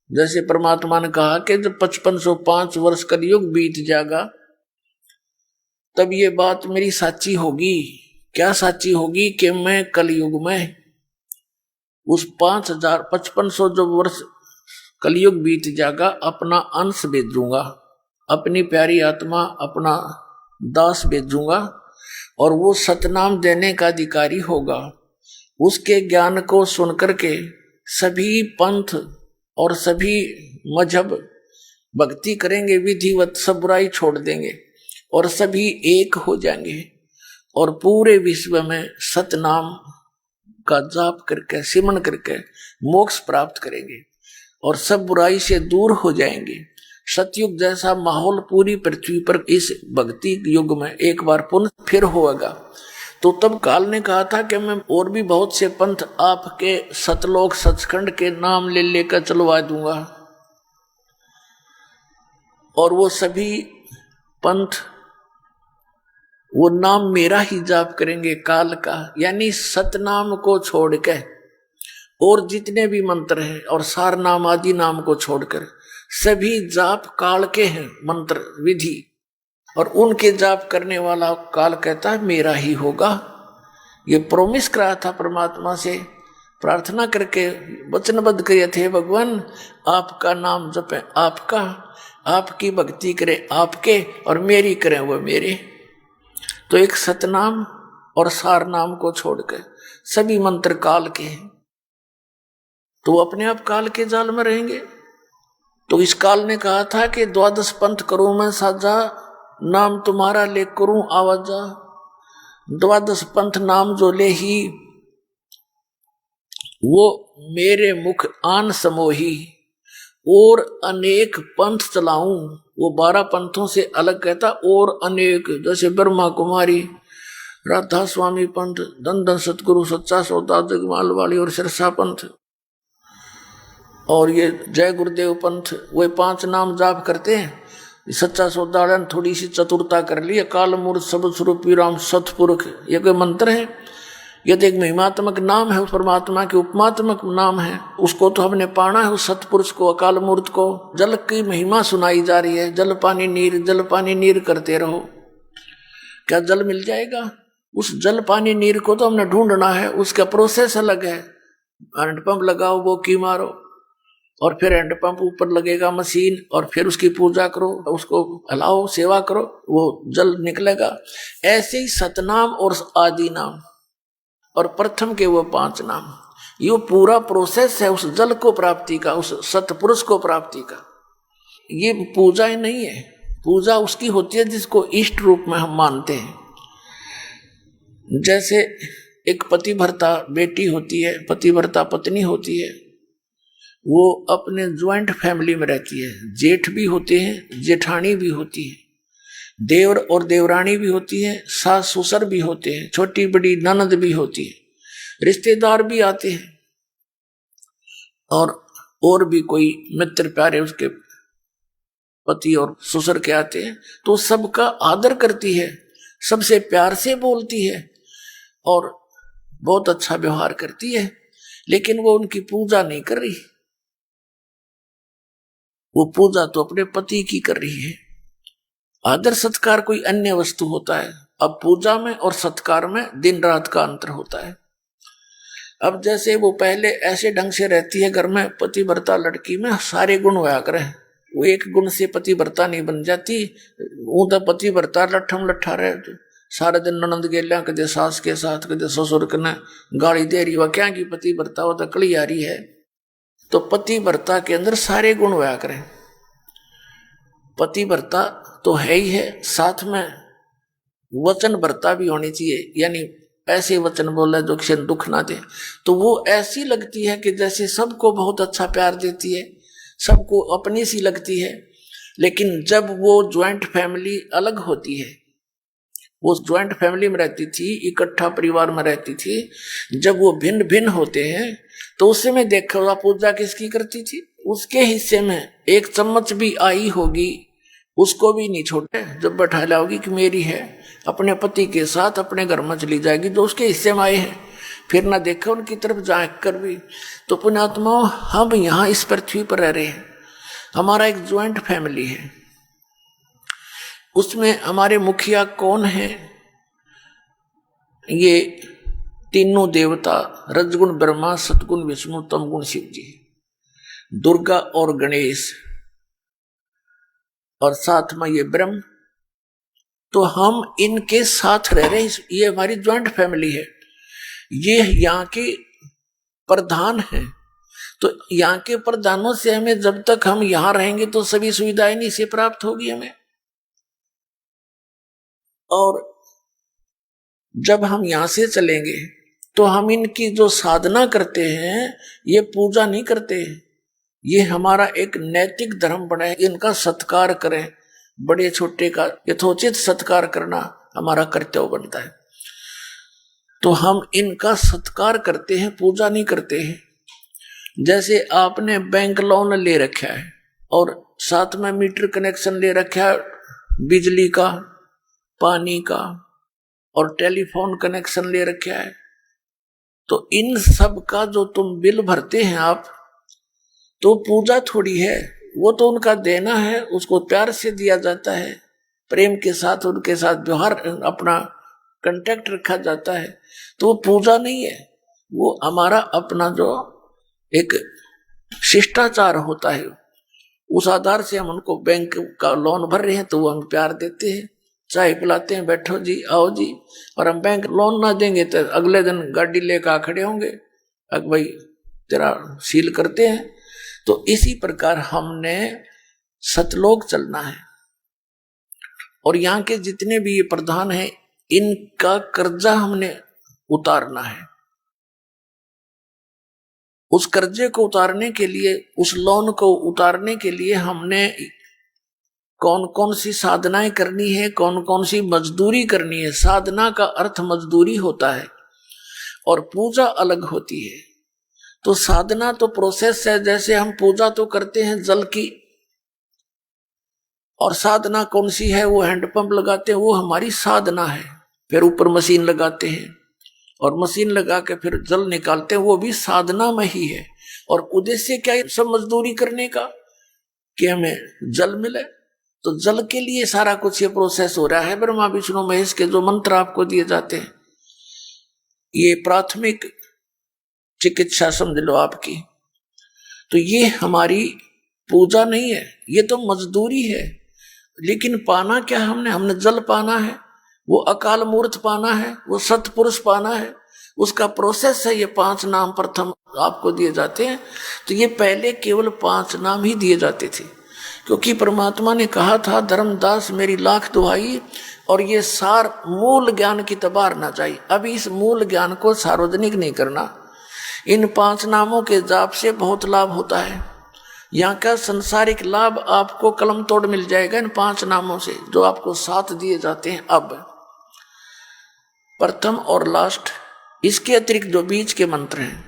जैसे परमात्मा ने कहा कि जब 5505 वर्ष कलयुग बीत जाएगा तब ये बात मेरी साची होगी। क्या साची होगी कि मैं कलयुग में उस 5500 जो वर्ष कलयुग बीत जाएगा अपना अंश भेजूंगा, अपनी प्यारी आत्मा अपना दास भेजूंगा, और वो सतनाम देने का अधिकारी होगा। उसके ज्ञान को सुनकर के सभी पंथ और सभी मजहब भक्ति करेंगे विधिवत, सब बुराई छोड़ देंगे और सभी एक हो जाएंगे और पूरे विश्व में सतनाम का जाप करके सिमरन करके मोक्ष प्राप्त करेंगे और सब बुराई से दूर हो जाएंगे। सतयुग जैसा माहौल पूरी पृथ्वी पर इस भक्ति युग में एक बार पुनः फिर होगा। तो तब काल ने कहा था कि मैं और भी बहुत से पंथ आपके सतलोक सचखंड के नाम ले लेकर चलवा दूंगा, और वो सभी पंथ वो नाम मेरा ही जाप करेंगे काल का, यानी सतनाम को छोड़ के और जितने भी मंत्र हैं और सार नाम आदि नाम को छोड़कर सभी जाप काल के हैं मंत्र विधि, और उनके जाप करने वाला काल कहता है मेरा ही होगा। ये प्रोमिस कराया था परमात्मा से, प्रार्थना करके वचनबद्ध किए थे, भगवान आपका नाम जपे आपका, आपकी भक्ति करें आपके और मेरी करें वो मेरे। तो एक सतनाम और सार नाम को छोड़कर सभी मंत्र काल के हैं, तो वो अपने आप काल के जाल में रहेंगे। तो इस काल ने कहा था कि 12 पंथ करूं मैं साजा, नाम तुम्हारा ले करूं आवाजा। 12 पंथ नाम जो ले ही वो मेरे मुख आन समोही, और अनेक पंथ चलाऊं। वो 12 पंथों से अलग कहता, और अनेक, जैसे ब्रह्मा कुमारी, राधा स्वामी पंथ, धन धन सतगुरु सच्चा सौदा जगमाल वाली और सिरसा पंथ, और ये जय गुरुदेव पंथ, वे 5 नाम जाप करते हैं। सच्चा सौदा ने थोड़ी सी चतुरता कर ली, काल मूर्त सब स्वरूपी राम सतपुरुष, ये कोई मंत्र है? ये तो एक महिमात्मक नाम है, परमात्मा के उपमात्मक नाम है, उसको तो हमने पाना है, उस सतपुरुष को, अकाल मूर्त को। जल की महिमा सुनाई जा रही है, जल पानी नीर करते रहो। क्या जल मिल जाएगा? उस जल पानी नीर को तो हमने ढूंढना है, उसका प्रोसेस अलग है। हैंडपंप लगाओ, वो की मारो, और फिर हैंडपंप ऊपर लगेगा मशीन, और फिर उसकी पूजा करो, उसको हलाओ, सेवा करो, वो जल निकलेगा। ऐसे ही सतनाम और आदि नाम और प्रथम के वो 5 नाम, ये पूरा प्रोसेस है उस जल को प्राप्ति का, उस सतपुरुष को प्राप्ति का। ये पूजा ही नहीं है, पूजा उसकी होती है जिसको इष्ट रूप में हम मानते हैं। जैसे एक पतिव्रता बेटी होती है, पतिव्रता पत्नी होती है, वो अपने ज्वाइंट फैमिली में रहती है, जेठ भी होते हैं, जेठानी भी होती है, देवर और देवरानी भी होती है, सास ससुर भी होते हैं, छोटी बड़ी ननद भी होती है, रिश्तेदार भी आते हैं, और भी कोई मित्र प्यारे उसके पति और ससुर के आते हैं। तो सबका आदर करती है, सबसे प्यार से बोलती है और बहुत अच्छा व्यवहार करती है, लेकिन वो उनकी पूजा नहीं कर रही, वो पूजा तो अपने पति की कर रही है। आदर सत्कार कोई अन्य वस्तु होता है, अब पूजा में और सत्कार में दिन रात का अंतर होता है। अब जैसे वो पहले ऐसे ढंग से रहती है घर में, पतिव्रता लड़की में सारे गुण होया करे, वो एक गुण से पतिव्रता नहीं बन जाती। वो तो पतिव्रता लट्ठम लट्ठा रहे, सारे दिन ननद गेलिया, कदे सास के साथ, कदे ससुर के न गाली दे रही, वह क्या की पतिव्रता, वो तो कड़ी आ रही है। तो पतिव्रता के अंदर सारे गुण होया करें। पतिव्रता तो है ही है, साथ में वचनव्रता भी होनी चाहिए, यानी ऐसे वचन बोले जो किसी दुख ना दे। तो वो ऐसी लगती है कि जैसे सबको बहुत अच्छा प्यार देती है, सबको अपनी सी लगती है। लेकिन जब वो ज्वाइंट फैमिली अलग होती है, वो ज्वाइंट फैमिली में रहती थी, इकट्ठा परिवार में रहती थी, जब वो भिन्न भिन्न होते हैं तो उससे में देखा पूजा किसकी करती थी, उसके हिस्से में एक चम्मच भी आई होगी उसको भी नहीं छोड़े, जब बैठा लाओगी कि मेरी है, अपने पति के साथ अपने घर में चली जाएगी जो उसके हिस्से में आए हैं, फिर ना देखा उनकी तरफ झांक कर भी। तो पुण्यात्मा, हम यहाँ इस पृथ्वी पर रह रहे हैं, हमारा एक ज्वाइंट फैमिली है, उसमें हमारे मुखिया कौन है? ये तीनों देवता, रजगुण ब्रह्मा, सतगुण विष्णु, तमगुण शिव जी, दुर्गा और गणेश, और साथ में ये ब्रह्म। तो हम इनके साथ रह रहे हैं, ये हमारी ज्वाइंट फैमिली है, ये यहाँ के प्रधान हैं। तो यहाँ के प्रधानों से हमें, जब तक हम यहाँ रहेंगे तो सभी सुविधाएं नहीं से प्राप्त होगी हमें। और जब हम यहाँ से चलेंगे तो हम इनकी जो साधना करते हैं, ये पूजा नहीं करते, ये हमारा एक नैतिक धर्म बना है, इनका सत्कार करें, बड़े छोटे का यथोचित सत्कार करना हमारा कर्तव्य बनता है। तो हम इनका सत्कार करते हैं, पूजा नहीं करते हैं। जैसे आपने बैंक लोन ले रखा है और साथ में मीटर कनेक्शन ले रखा है, बिजली का, पानी का और टेलीफोन कनेक्शन ले रखा है, तो इन सब का जो तुम बिल भरते हैं आप, तो पूजा थोड़ी है, वो तो उनका देना है, उसको प्यार से दिया जाता है, प्रेम के साथ उनके साथ व्यवहार, अपना कांटेक्ट रखा जाता है। तो वो पूजा नहीं है, वो हमारा अपना जो एक शिष्टाचार होता है, उस आधार से हम उनको बैंक का लोन भर रहे हैं तो वो हम प्यार देते हैं, चाय पिलाते हैं, बैठो जी, आओ जी। और हम बैंक लोन ना देंगे तो अगले दिन गाड़ी लेकर खड़े होंगे, अब भाई तेरा सील करते हैं। तो इसी प्रकार हमने सतलोक चलना है, और यहाँ के जितने भी ये प्रधान हैं, इनका कर्जा हमने उतारना है। उस कर्जे को उतारने के लिए, उस लोन को उतारने के लिए हमने कौन कौन सी साधनाएं करनी है, कौन कौन सी मजदूरी करनी है। साधना का अर्थ मजदूरी होता है और पूजा अलग होती है। तो साधना तो प्रोसेस है, जैसे हम पूजा तो करते हैं जल की, और साधना कौन सी है, वो हैंडपंप लगाते हैं, वो हमारी साधना है। फिर ऊपर मशीन लगाते हैं और मशीन लगा के फिर जल निकालते हैं, वो भी साधना में ही है। और उद्देश्य क्या है सब मजदूरी करने का, कि हमें जल मिले। तो जल के लिए सारा कुछ ये प्रोसेस हो रहा है। ब्रह्मा विष्णु महेश के जो मंत्र आपको दिए जाते हैं, ये प्राथमिक चिकित्सा समझ लो आपकी। तो ये हमारी पूजा नहीं है, ये तो मजदूरी है। लेकिन पाना क्या हमने जल पाना है, वो अकाल मूर्त पाना है, वो सतपुरुष पाना है, उसका प्रोसेस है। ये 5 नाम प्रथम आपको दिए जाते हैं। तो ये पहले केवल 5 नाम ही दिए जाते थे, क्योंकि परमात्मा ने कहा था, धर्मदास मेरी लाख दुहाई, और ये सार मूल ज्ञान की तबार ना चाहिए। अभी इस मूल ज्ञान को सार्वजनिक नहीं करना। इन 5 नामों के जाप से बहुत लाभ होता है। यहाँ का संसारिक लाभ आपको कलम तोड़ मिल जाएगा इन 5 नामों से, जो आपको 7 दिए जाते हैं अब, प्रथम और लास्ट। इसके अतिरिक्त जो बीच के मंत्र हैं,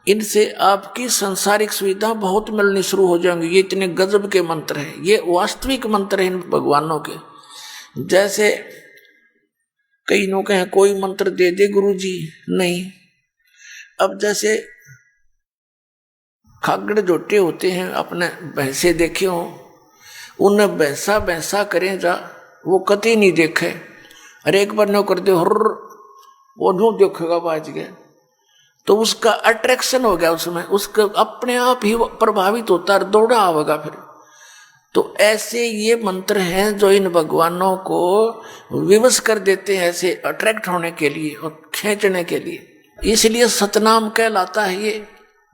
इनसे आपकी संसारिक सुविधा बहुत मिलनी शुरू हो जाएंगी। ये इतने गजब के मंत्र हैं, ये वास्तविक मंत्र हैं इन भगवानों के। जैसे कई लोग कहें कोई मंत्र दे दे गुरुजी, नहीं। अब जैसे खागड़ जोटे होते हैं, अपने भैंसे देखे हो, उन्हें भैंसा भैंसा करें जा, वो कति नहीं देखे। अरे एक बार नो कर दे वो नो देखेगा बाज गया, तो उसका अट्रैक्शन हो गया उसमें, उसका अपने आप ही प्रभावित होता है, दौड़ा आवेगा फिर। तो ऐसे ये मंत्र हैं जो इन भगवानों को विवश कर देते हैं, ऐसे अट्रैक्ट होने के लिए और खींचने के लिए। इसलिए सतनाम कहलाता है। ये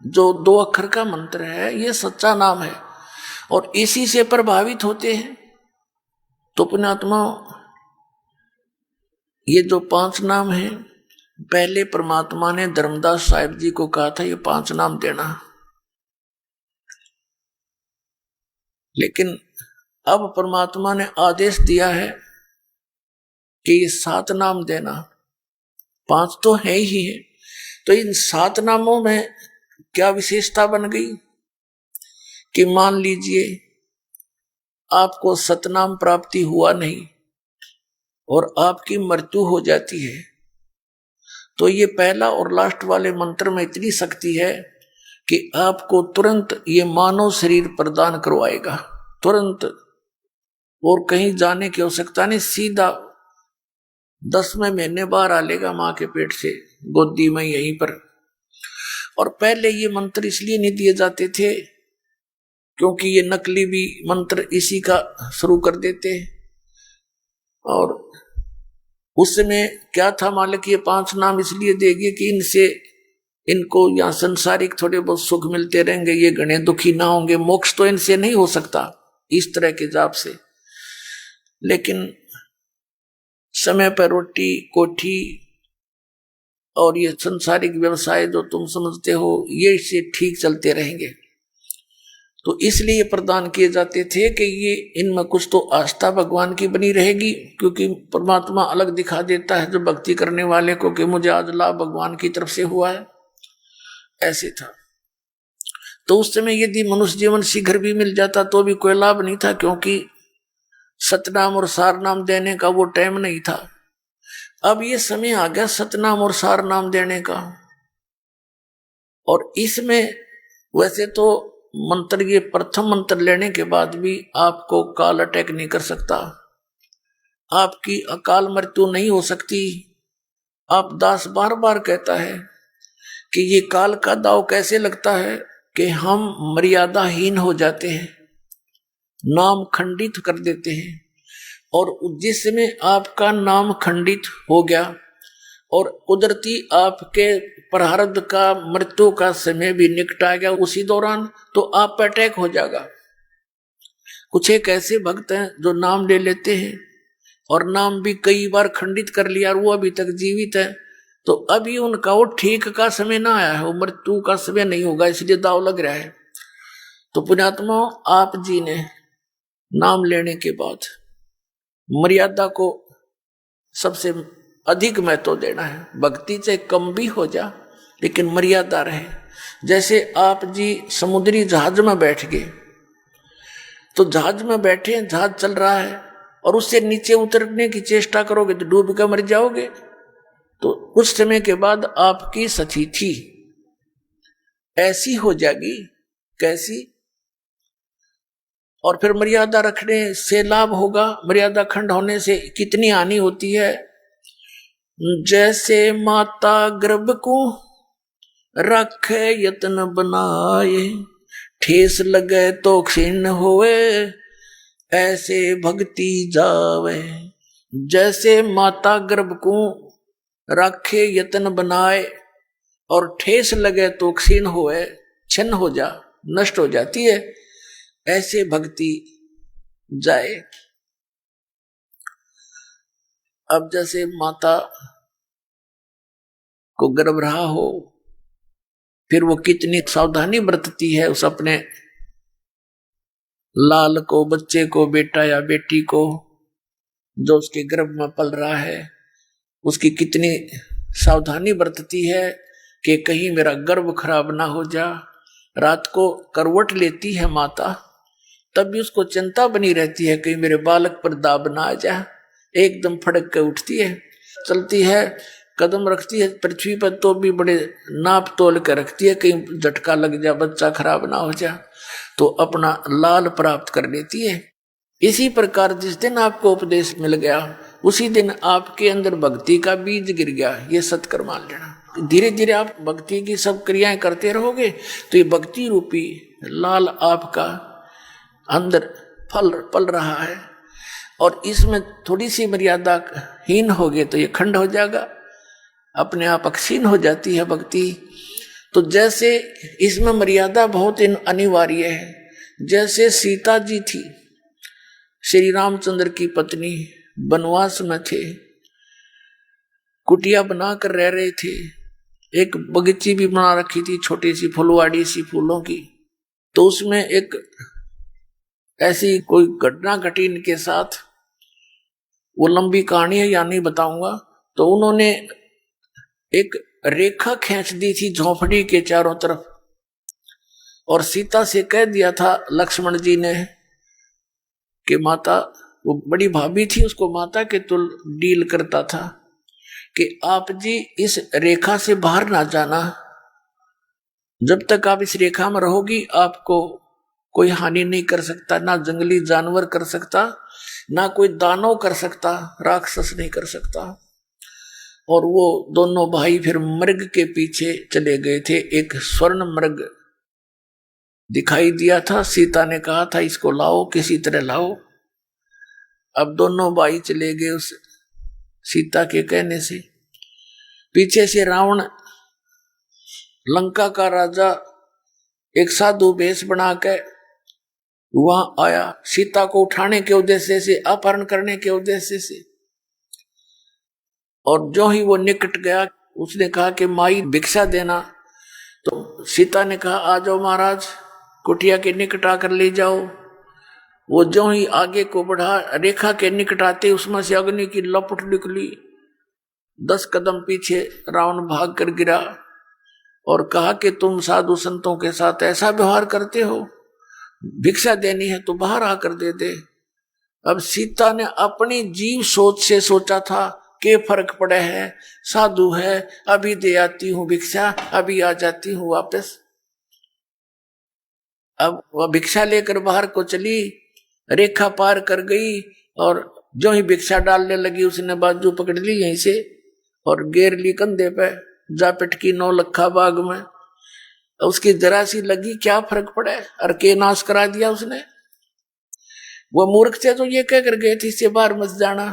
जो 2 अक्षर का मंत्र है ये सच्चा नाम है और इसी से प्रभावित होते हैं। तो पुण्यात्मा, ये जो 5 नाम हैं, पहले परमात्मा ने धर्मदास साहिब जी को कहा था ये 5 नाम देना, लेकिन अब परमात्मा ने आदेश दिया है कि ये 7 नाम देना। 5 तो है ही है, तो इन 7 नामों में क्या विशेषता बन गई कि मान लीजिए आपको सतनाम प्राप्ति हुआ नहीं और आपकी मृत्यु हो जाती है, तो ये पहला और लास्ट वाले मंत्र में इतनी शक्ति है कि आपको तुरंत ये मानव शरीर प्रदान करवाएगा, तुरंत, और कहीं जाने की आवश्यकता नहीं, सीधा 10वें महीने बाहर आ लेगा मां के पेट से, गोदी में यहीं पर। और पहले ये मंत्र इसलिए नहीं दिए जाते थे क्योंकि ये नकली भी मंत्र इसी का शुरू कर देते, और उसमें क्या था, मालिक ये 5 नाम इसलिए देगी कि इनसे इनको यहाँ संसारिक थोड़े बहुत सुख मिलते रहेंगे, ये घने दुखी ना होंगे, मोक्ष तो इनसे नहीं हो सकता इस तरह के जाप से। लेकिन समय पर रोटी कोठी और ये संसारिक व्यवसाय जो तुम समझते हो ये इससे ठीक चलते रहेंगे, तो इसलिए प्रदान किए जाते थे कि ये इनमें कुछ तो आस्था भगवान की बनी रहेगी, क्योंकि परमात्मा अलग दिखा देता है जो भक्ति करने वाले को कि मुझे आज लाभ भगवान की तरफ से हुआ है, ऐसे था। तो उस समय यदि मनुष्य जीवन शीघ्र भी मिल जाता तो भी कोई लाभ नहीं था, क्योंकि सतनाम और सारनाम देने का वो टाइम नहीं था। अब ये समय आ गया सतनाम और सारनाम देने का, और इसमें वैसे तो मंत्र, ये प्रथम मंत्र लेने के बाद भी आपको काल अटैक नहीं कर सकता, आपकी अकाल मृत्यु नहीं हो सकती। आप दास बार बार कहता है कि ये काल का दाव कैसे लगता है कि हम मर्यादाहीन हो जाते हैं, नाम खंडित कर देते हैं, और जिसमें आपका नाम खंडित हो गया और कुदरती आपके प्रारब्ध का मृत्यु का समय भी निकटा गया उसी दौरान, तो आप पे अटैक हो जाएगा। कुछ एक ऐसे भक्त हैं जो नाम ले लेते हैं और नाम भी कई बार खंडित कर लिया और वो अभी तक जीवित है, तो अभी उनका वो ठीक का समय ना आया है, वो मृत्यु का समय नहीं होगा, इसलिए दाव लग रहा है। तो पुण्यात्मा, आप जी ने नाम लेने के बाद मर्यादा को सबसे अधिक महत्व देना है। भक्ति से कम भी हो जा लेकिन मर्यादा रहे। जैसे आप जी समुद्री जहाज में बैठ गए, तो जहाज में बैठे, जहाज चल रहा है और उससे नीचे उतरने की चेष्टा करोगे तो डूब कर मर जाओगे। तो कुछ समय के बाद आपकी स्थिति ऐसी हो जाएगी, कैसी, और फिर मर्यादा रखने से लाभ होगा। मर्यादा खंड होने से कितनी हानि होती है। जैसे माता गर्भ को रखे यत्न बनाए, ठेस लगे तो क्षीण होए, ऐसे भक्ति जावे। जैसे माता गर्भ को रखे यत्न बनाए और ठेस लगे तो क्षीण होए, छिन्न हो जा, नष्ट हो जाती है, ऐसे भक्ति जाए। अब जैसे माता को गर्भ रहा हो, फिर वो कितनी सावधानी बरतती है उस अपने लाल को, बच्चे को, बेटा या बेटी को जो उसके गर्भ में पल रहा है, उसकी कितनी सावधानी बरतती है कि कहीं मेरा गर्भ खराब ना हो जा। रात को करवट लेती है माता, तब भी उसको चिंता बनी रहती है कहीं मेरे बालक पर दाब ना आ जाए। एकदम फड़क के उठती है, चलती है, कदम रखती है पृथ्वी पर तो भी बड़े नाप तोल के रखती है, कहीं झटका लग जा, बच्चा खराब ना हो जा, तो अपना लाल प्राप्त कर लेती है। इसी प्रकार जिस दिन आपको उपदेश मिल गया उसी दिन आपके अंदर भक्ति का बीज गिर गया, ये सत्कर मान लेना। धीरे धीरे आप भक्ति की सब क्रियाएं करते रहोगे तो ये भक्ति रूपी लाल आपका अंदर फल पल रहा है, और इसमें थोड़ी सी मर्यादा हीन हो गए तो ये खंड हो जाएगा, अपने आप अक्षीण हो जाती है भक्ति। तो जैसे इसमें मर्यादा बहुत अनिवार्य है, जैसे सीता जी थी श्री रामचंद्र की पत्नी, वनवास में थे, कुटिया बनाकर रह रहे थे, एक बगीची भी बना रखी थी छोटी सी फुलवाड़ी सी फूलों की। तो उसमें एक ऐसी कोई घटना घटी इनके साथ, वो लंबी कहानी है या नहीं बताऊंगा। तो उन्होंने एक रेखा खींच दी थी झोपड़ी के चारों तरफ, और सीता से कह दिया था लक्ष्मण जी ने कि माता, वो बड़ी भाभी थी उसको माता के तुल डील करता था, कि आप जी इस रेखा से बाहर ना जाना, जब तक आप इस रेखा में रहोगी आपको कोई हानि नहीं कर सकता, ना जंगली जानवर कर सकता, ना कोई दानव कर सकता, राक्षस नहीं कर सकता। और वो दोनों भाई फिर मृग के पीछे चले गए थे। एक स्वर्ण मृग दिखाई दिया था, सीता ने कहा था इसको लाओ, किसी तरह लाओ। अब दोनों भाई चले गए उस सीता के कहने से। पीछे से रावण लंका का राजा एक साधु वेश बना के वहां आया, सीता को उठाने के उद्देश्य से, अपहरण करने के उद्देश्य से। और जो ही वो निकट गया उसने कहा कि माई भिक्षा देना। तो सीता ने कहा आ जाओ महाराज, कुटिया के निकट आकर ले जाओ। वो जो ही आगे को बढ़ा, रेखा के निकट आते उसमें से अग्नि की लपट निकली। 10 कदम पीछे रावण भाग कर गिरा और कहा कि तुम साधु संतों के साथ ऐसा व्यवहार करते हो, भिक्षा देनी है तो बाहर आकर दे दे। अब सीता ने अपनी जीव सोच से सोचा था कि फर्क पड़े है, साधु है, अभी दे आती हूं भिक्षा, अभी आ जाती हूं वापस। अब वह भिक्षा लेकर बाहर को चली, रेखा पार कर गई, और जो ही भिक्षा डालने लगी उसने बाजू पकड़ ली यहीं से और गेर ली कंधे पे, जा पिटकी 9 लखा बाग में। उसकी जरा सी लगी, क्या फर्क पड़े, और के नाश करा दिया उसने। वो मूर्ख थे तो ये कह कर गए थे इससे बाहर मत जाना,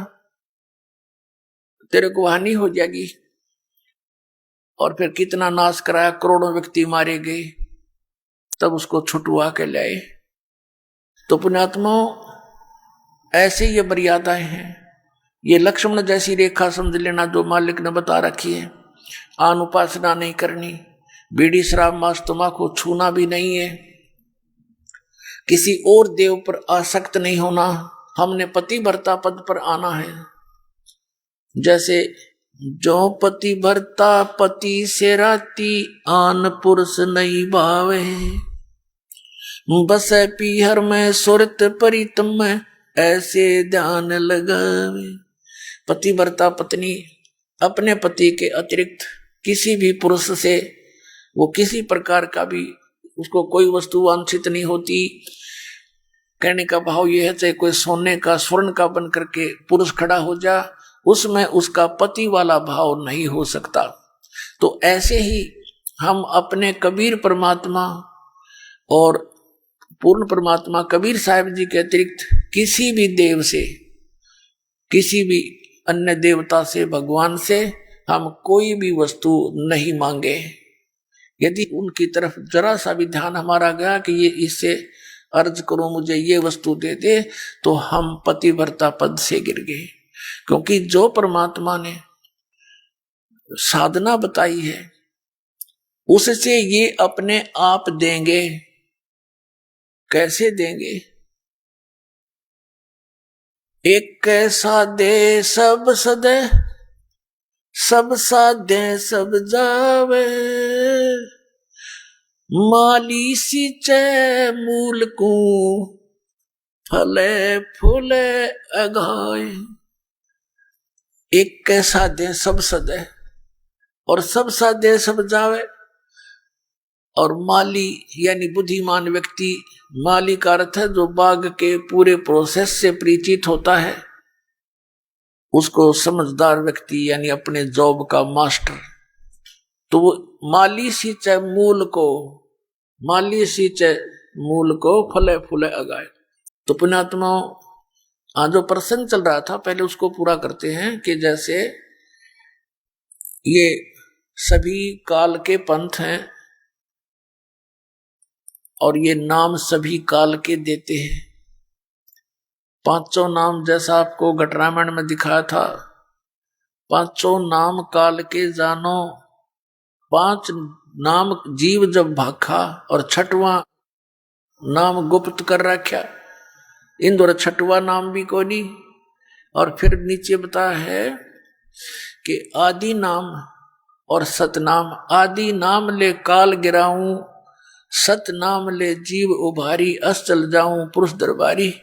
तेरे को हानि हो जाएगी। और फिर कितना नाश कराया, करोड़ों व्यक्ति मारे गए, तब उसको छुटवा के लाए। तो पुण्यात्माओं, ऐसे ये मर्यादाएं हैं। ये लक्ष्मण जैसी रेखा समझ लेना जो मालिक ने बता रखी है। आन उपासना नहीं करनी, बीड़ी शराब मांस तंबाकू छूना भी नहीं है, किसी और देव पर आसक्त नहीं होना, हमने पति भरता पद पर आना है। जैसे जो पति भरता पति से राती, आन पुरुष नहीं भावे, बस पीहर में सुरत परितम में, ऐसे ध्यान लगावे। पति भरता पत्नी अपने पति के अतिरिक्त किसी भी पुरुष से, वो किसी प्रकार का भी उसको कोई वस्तु वांछित नहीं होती। कहने का भाव यह है, चाहे कोई सोने का स्वर्ण का बन करके पुरुष खड़ा हो जा, उसमें उसका पति वाला भाव नहीं हो सकता। तो ऐसे ही हम अपने कबीर परमात्मा और पूर्ण परमात्मा कबीर साहिब जी के अतिरिक्त किसी भी देव से, किसी भी अन्य देवता से, भगवान से हम कोई भी वस्तु नहीं मांगे। यदि उनकी तरफ जरा सा भी ध्यान हमारा गया कि ये इससे अर्ज करो मुझे ये वस्तु दे दे, तो हम पतिव्रता पद से गिर गए। क्योंकि जो परमात्मा ने साधना बताई है उससे ये अपने आप देंगे। कैसे देंगे? एक कैसा दे सब सदे, सब साधे सब जावे, माली सींचे मूल को, फले फूले अगाए। एक कैसा दे सब सदे और सब साधे सब जावे। और माली यानी बुद्धिमान व्यक्ति, माली का अर्थ है जो बाग के पूरे प्रोसेस से परिचित होता है, उसको समझदार व्यक्ति यानी अपने जॉब का मास्टर। तो वो माली सींचे मूल को, माली सींचे मूल को, फले फूले अगाए। तो पुण्यात्मा आज जो प्रसंग चल रहा था पहले उसको पूरा करते हैं कि जैसे ये सभी काल के पंथ हैं और ये नाम सभी काल के देते हैं। पांचों नाम जैसा आपको घट रामायण में दिखाया था, पांचों नाम काल के जानो, पांच नाम जीव जब भाखा और छठवां नाम गुप्त कर रखा। इन द्वारा छठवां नाम भी कोई नहीं। और फिर नीचे बताया है कि आदि नाम और सतनाम। आदि नाम ले काल गिराऊं, सतनाम ले जीव उभारी, अस चल जाऊं पुरुष दरबारी।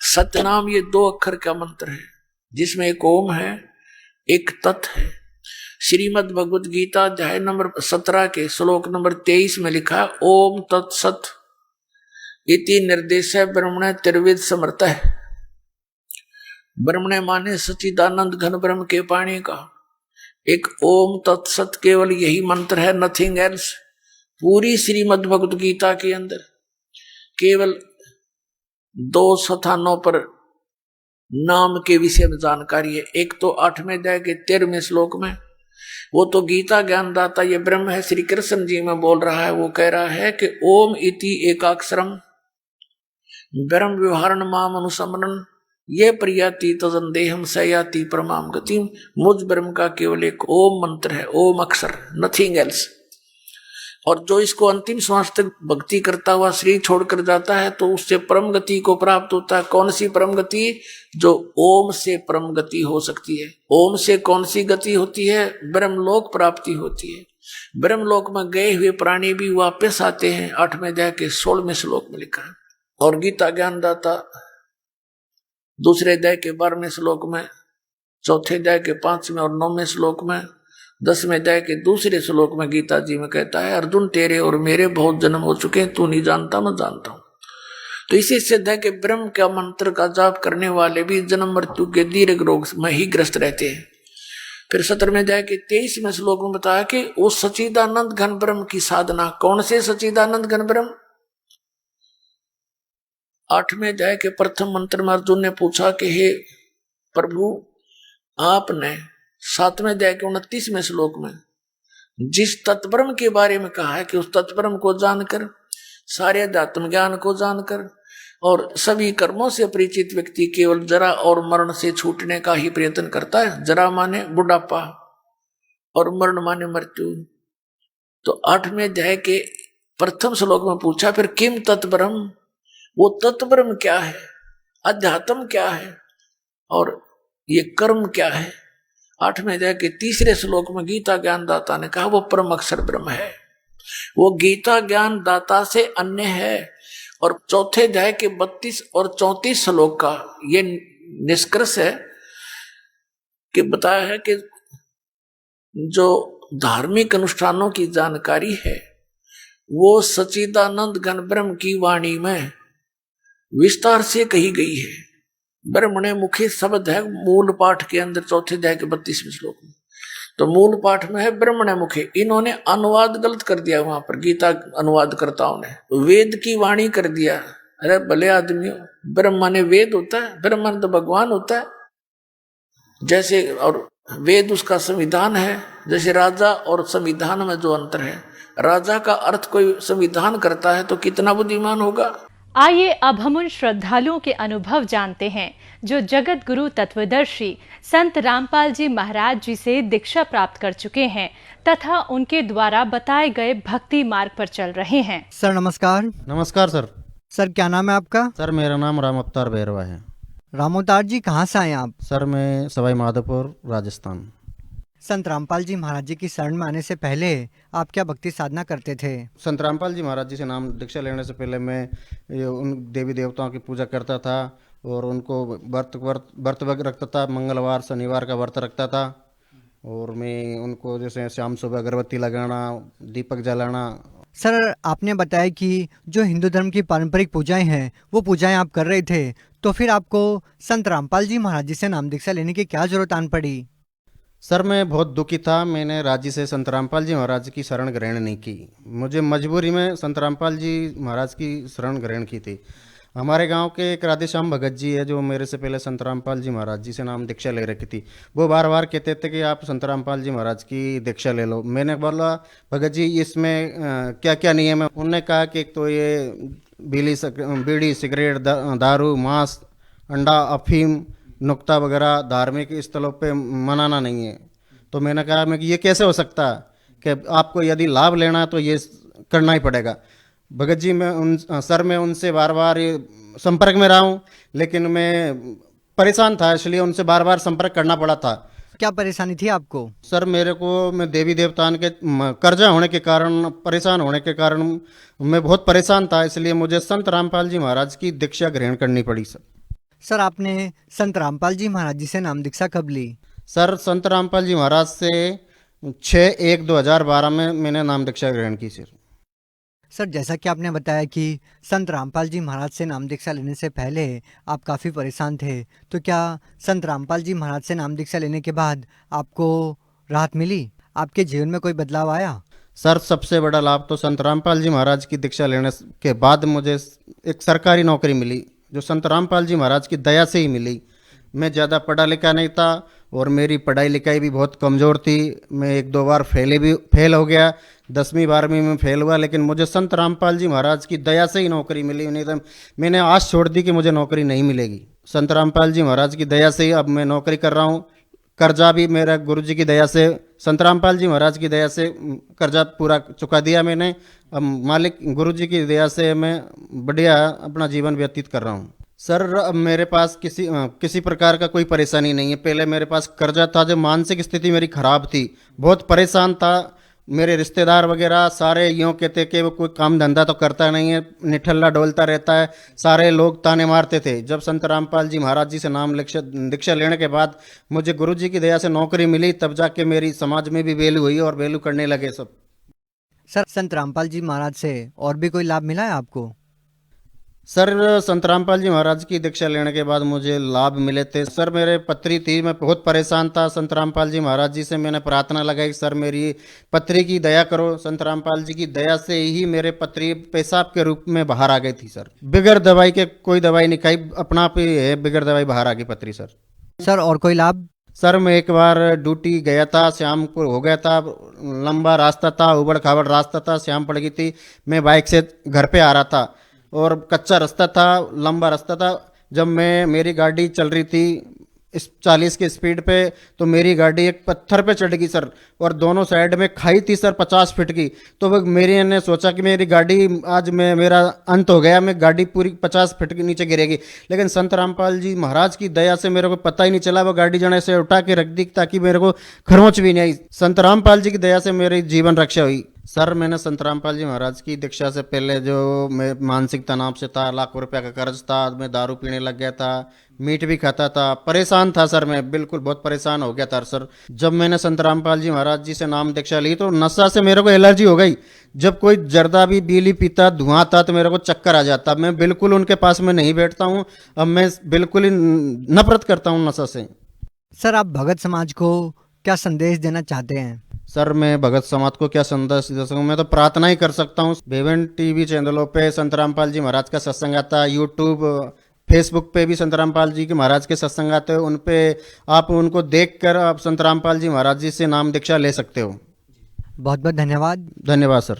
सतनाम ये 2 अक्षर का मंत्र है जिसमें एक ओम है, एक तत् है। श्रीमद् भगवद गीता अध्याय नंबर 17 के श्लोक नंबर 23 में लिखा है ओम तत्सत इति निर्देश ब्रह्मणे त्रिविध समर्थ है। ब्रह्मणे माने सच्चिदानंद घन ब्रह्म के पाणी का। एक ओम तत्सत केवल यही मंत्र है, नथिंग एल्स। पूरी श्रीमद् भगवद गीता के अंदर केवल 2 स्थानों पर नाम के विषय में जानकारी है। एक तो 8वें अध्याय के 13वें श्लोक में, वो तो गीता ज्ञानदाता ये ब्रह्म है, श्री कृष्ण जी में बोल रहा है। वो कह रहा है कि ओम इति एकाक्षरम ब्रह्म व्यवहारण माम अनुसमरण ये प्रियाति तजन देहम सयाति परमाम गति। मुझ ब्रह्म का केवल एक ओम मंत्र है, ओम अक्षर, नथिंग एल्स। और जो इसको अंतिम श्वास तक भक्ति करता हुआ शरीर छोड़कर जाता है तो उससे परम गति को प्राप्त होता है। कौन सी परम गति? जो ओम से परम गति हो सकती है। ओम से कौन सी गति होती है? ब्रह्मलोक प्राप्ति होती है। ब्रह्मलोक में गए हुए प्राणी भी वापस आते हैं, 8वें अध्याय के 16वें श्लोक में लिखा है। और गीता ज्ञानदाता 2 अध्याय के 12वें श्लोक में, 4 अध्याय के 5वें और 9वें श्लोक में, 10वें अध्याय के 2 श्लोक में गीता जी में कहता है अर्जुन तेरे और मेरे बहुत जन्म हो चुके हैं, तू नहीं जानता मैं जानता हूं। तो इसी सिद्ध है कि ब्रह्म का मंत्र का जाप करने वाले भी जन्म मृत्यु के दीर्घ रोग में ही ग्रस्त रहते हैं। फिर 17वें अध्याय के 23वें श्लोक में बताया कि वो सच्चिदानंद घन ब्रह्म की साधना। कौन से सच्चिदानंद घन ब्रह्म? 8वें अध्याय के प्रथम मंत्र में अर्जुन ने पूछा कि हे प्रभु, आपने 7वें अध्याय के 29वें श्लोक में जिस तत्ब्रह्म के बारे में कहा है कि उस तत्ब्रह्म को जानकर, सारे अध्यात्म ज्ञान को जानकर और सभी कर्मों से परिचित व्यक्ति केवल जरा और मरण से छूटने का ही प्रयत्न करता है। जरा माने बुढ़ापा और मरण माने मृत्यु। तो 8वें अध्याय के प्रथम श्लोक में पूछा फिर किम तत्ब्रह्म, वो तत्ब्रह्म क्या है, अध्यात्म क्या है और ये कर्म क्या है। 8वें अध्याय के 3 श्लोक में गीता ज्ञानदाता ने कहा वो परम अक्षर ब्रह्म है, वो गीता ज्ञान दाता से अन्य है। और 4 अध्याय के 32 और 34 श्लोक का ये निष्कर्ष है कि बताया है कि जो धार्मिक अनुष्ठानों की जानकारी है वो सच्चिदानंद घन ब्रह्म की वाणी में विस्तार से कही गई है। ब्रह्मणे मुखे शब्द है मूल पाठ के अंदर 4 अध्याय के 32वें श्लोक में। तो मूल पाठ में है ब्रह्मणे मुखे। इन्होंने अनुवाद गलत कर दिया, वहां पर गीता अनुवादकर्ताओं ने वेद की वाणी कर दिया। अरे भले आदमियों, ब्रह्म माने वेद होता है, ब्रह्म माने तो भगवान होता है जैसे, और वेद उसका संविधान है। जैसे राजा और संविधान में जो अंतर है, राजा का अर्थ कोई संविधान करता है तो कितना बुद्धिमान होगा। आइए अब हम उन श्रद्धालुओं के अनुभव जानते हैं जो जगत गुरु तत्वदर्शी संत रामपाल जी महाराज जी से दीक्षा प्राप्त कर चुके हैं तथा उनके द्वारा बताए गए भक्ति मार्ग पर चल रहे हैं। सर नमस्कार। नमस्कार सर। सर क्या नाम है आपका? सर मेरा नाम राम अवतार भैरवा है। राम अवतार जी कहाँ से आए आप? सर मैं सवाई माधोपुर राजस्थान। संत रामपाल जी महाराज जी की शरण में आने से पहले आप क्या भक्ति साधना करते थे? संत रामपाल जी महाराज जी से नाम दीक्षा लेने से पहले मैं उन देवी देवताओं की पूजा करता था और उनको व्रत रखता था। मंगलवार शनिवार का व्रत रखता था और मैं उनको जैसे शाम सुबह अगरबत्ती लगाना, दीपक जलाना सर, आपने बताया कि जो हिंदू धर्म की पारंपरिक पूजाएं हैं वो पूजाएं आप कर रहे थे, तो फिर आपको संत रामपाल जी महाराज जी से नाम दीक्षा लेने की क्या जरूरत आन पड़ी? सर मैं बहुत दुखी था, मैंने राज्य से संत रामपाल जी महाराज की शरण ग्रहण नहीं की। मुझे मजबूरी में संत रामपाल जी महाराज की शरण ग्रहण की थी। हमारे गांव के एक राधेश्याम भगत जी है जो मेरे से पहले संत रामपाल जी महाराज जी से नाम दीक्षा ले रखी थी। वो बार बार कहते थे कि आप संत रामपाल जी महाराज की दीक्षा ले लो। मैंने बोला भगत जी इसमें क्या क्या नियम है। उन्होंने कहा कि एक तो ये बीड़ी सिगरेट दारू मांस अंडा अफीम नुक्ता वगैरह धार्मिक स्थलों पे मनाना नहीं है। तो मैंने कहा मैं कि ये कैसे हो सकता है कि आपको यदि लाभ लेना है तो ये करना ही पड़ेगा। भगत जी मैं उनसे बार बार संपर्क में रहा हूँ, लेकिन मैं परेशान था, इसलिए उनसे बार बार संपर्क करना पड़ा था। क्या परेशानी थी आपको? सर मेरे को मैं देवी देवताओं के कर्जा होने के कारण, परेशान होने के कारण मैं बहुत परेशान था, इसलिए मुझे संत रामपाल जी महाराज की दीक्षा ग्रहण करनी पड़ी। सर, आपने संत रामपाल जी महाराज जी से नाम दीक्षा कब ली? सर संत रामपाल जी महाराज से 6/1/2012 में मैंने नाम दीक्षा ग्रहण की। सर, जैसा कि आपने बताया कि संत रामपाल जी महाराज से नाम दीक्षा लेने से पहले आप काफ़ी परेशान थे, तो क्या संत रामपाल जी महाराज से नाम दीक्षा लेने के बाद आपको राहत मिली? आपके जीवन में कोई बदलाव आया? सर सबसे बड़ा लाभ तो संत रामपाल जी महाराज की दीक्षा लेने के बाद मुझे एक सरकारी नौकरी मिली, जो संत रामपाल जी महाराज की दया से ही मिली। मैं ज़्यादा पढ़ा लिखा नहीं था और मेरी पढ़ाई लिखाई भी बहुत कमज़ोर थी। मैं 1-2 बार फेल हो गया, 10वीं 12वीं में फेल हुआ, लेकिन मुझे संत रामपाल जी महाराज की दया से ही नौकरी मिली। नहीं तो मैंने आस छोड़ दी कि मुझे नौकरी नहीं मिलेगी। संत रामपाल जी महाराज की दया से ही अब मैं नौकरी कर रहा हूँ। कर्जा भी मेरा गुरुजी की दया से, संत रामपाल जी महाराज की दया से कर्जा पूरा चुका दिया मैंने। अब मालिक गुरुजी की दया से मैं बढ़िया अपना जीवन व्यतीत कर रहा हूँ। सर अब मेरे पास किसी प्रकार का कोई परेशानी नहीं है। पहले मेरे पास कर्जा था, जब मानसिक स्थिति मेरी खराब थी, बहुत परेशान था। मेरे रिश्तेदार वगैरह सारे यूँ कहते कि वो कोई काम धंधा तो करता नहीं है, निठल्ला डोलता रहता है, सारे लोग ताने मारते थे। जब संत रामपाल जी महाराज जी से नाम दीक्षा लेने के बाद मुझे गुरु जी की दया से नौकरी मिली, तब जाके मेरी समाज में भी वैल्यू हुई और वैल्यू करने लगे सब। सर, संत रामपाल जी महाराज से और भी कोई लाभ मिला है आपको? सर संत रामपाल जी महाराज की दीक्षा लेने के बाद मुझे लाभ मिले थे। सर मेरे पत्री थी, मैं बहुत परेशान था। संत रामपाल जी महाराज जी से मैंने प्रार्थना लगाई, सर मेरी पत्री की दया करो। संत रामपाल जी की दया से ही मेरे पत्री पेशाब के रूप में बाहर आ गई थी। सर बिगड़ दवाई के, कोई दवाई नहीं खाई, अपना आप ही है, बिगड़ दवाई बाहर आ गई पत्री। सर और कोई लाभ? सर मैं एक बार ड्यूटी गया था, शाम को हो गया था, लंबा रास्ता था, उबड़ खाबड़ रास्ता था, शाम पड़ गई थी। मैं बाइक से घर पे आ रहा था और कच्चा रास्ता था, लंबा रास्ता था। जब मेरी गाड़ी चल रही थी 40 की स्पीड पे, तो मेरी गाड़ी एक पत्थर पे चढ़ गई सर, और दोनों साइड में खाई थी सर 50 फीट की। तो वो मेरी ने सोचा कि मेरी गाड़ी आज मेरा अंत हो गया, मैं गाड़ी पूरी 50 फीट के नीचे गिरेगी। लेकिन संत रामपाल जी महाराज की दया से मेरे को पता ही नहीं चला, वो गाड़ी जने से उठा के रख दी ताकि मेरे को खरोंच भी नहीं आई। संत रामपाल जी की दया से मेरी जीवन रक्षा हुई। सर मैंने संत रामपाल जी महाराज की दीक्षा से पहले जो मैं मानसिक तनाव से था, लाखों रुपया का कर्ज था, मैं दारू पीने लग गया था, मीट भी खाता था, परेशान था सर, मैं बिल्कुल बहुत परेशान हो गया था सर। जब मैंने संत रामपाल जी महाराज जी से नाम दीक्षा ली तो नशा से मेरे को एलर्जी हो गई। जब कोई जर्दा भी बीली पीता, धुआं था, तो मेरे को चक्कर आ जाता। मैं बिल्कुल उनके पास में नहीं बैठता हूँ, अब मैं बिल्कुल ही नफरत करता हूँ नशा से। सर, आप भगत समाज को क्या संदेश देना चाहते हैं? सर मैं भगत समाज को क्या संदेश दे सकूँ, मैं तो प्रार्थना ही कर सकता हूँ। बेवन टीवी चैनलों पे संत रामपाल जी महाराज का सत्संग आता है, यूट्यूब फेसबुक पे भी संत रामपाल जी के महाराज के सत्संग आते हैं, उन पे आप उनको देखकर आप संत रामपाल जी महाराज जी से नाम दीक्षा ले सकते हो। बहुत बहुत धन्यवाद। धन्यवाद सर।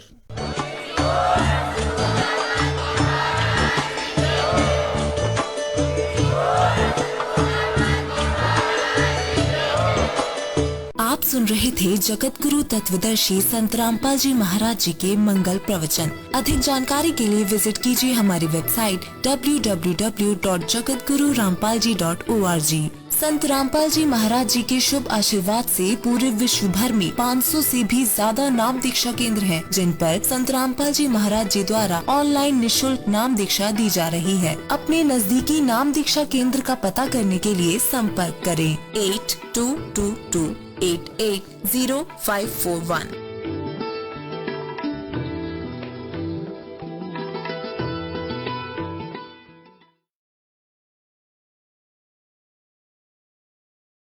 आप सुन रहे थे जगत गुरु तत्वदर्शी संत रामपाल जी महाराज जी के मंगल प्रवचन। अधिक जानकारी के लिए विजिट कीजिए हमारी वेबसाइट www.jagatgururampalji.org। संत रामपाल जी महाराज जी के शुभ आशीर्वाद से पूरे विश्व भर में 500 से भी ज्यादा नाम दीक्षा केंद्र हैं, जिन पर संत रामपाल जी महाराज जी द्वारा ऑनलाइन निशुल्क नाम दीक्षा दी जा रही है। अपने नजदीकी नाम दीक्षा केंद्र का पता करने के लिए संपर्क करें 8222880541।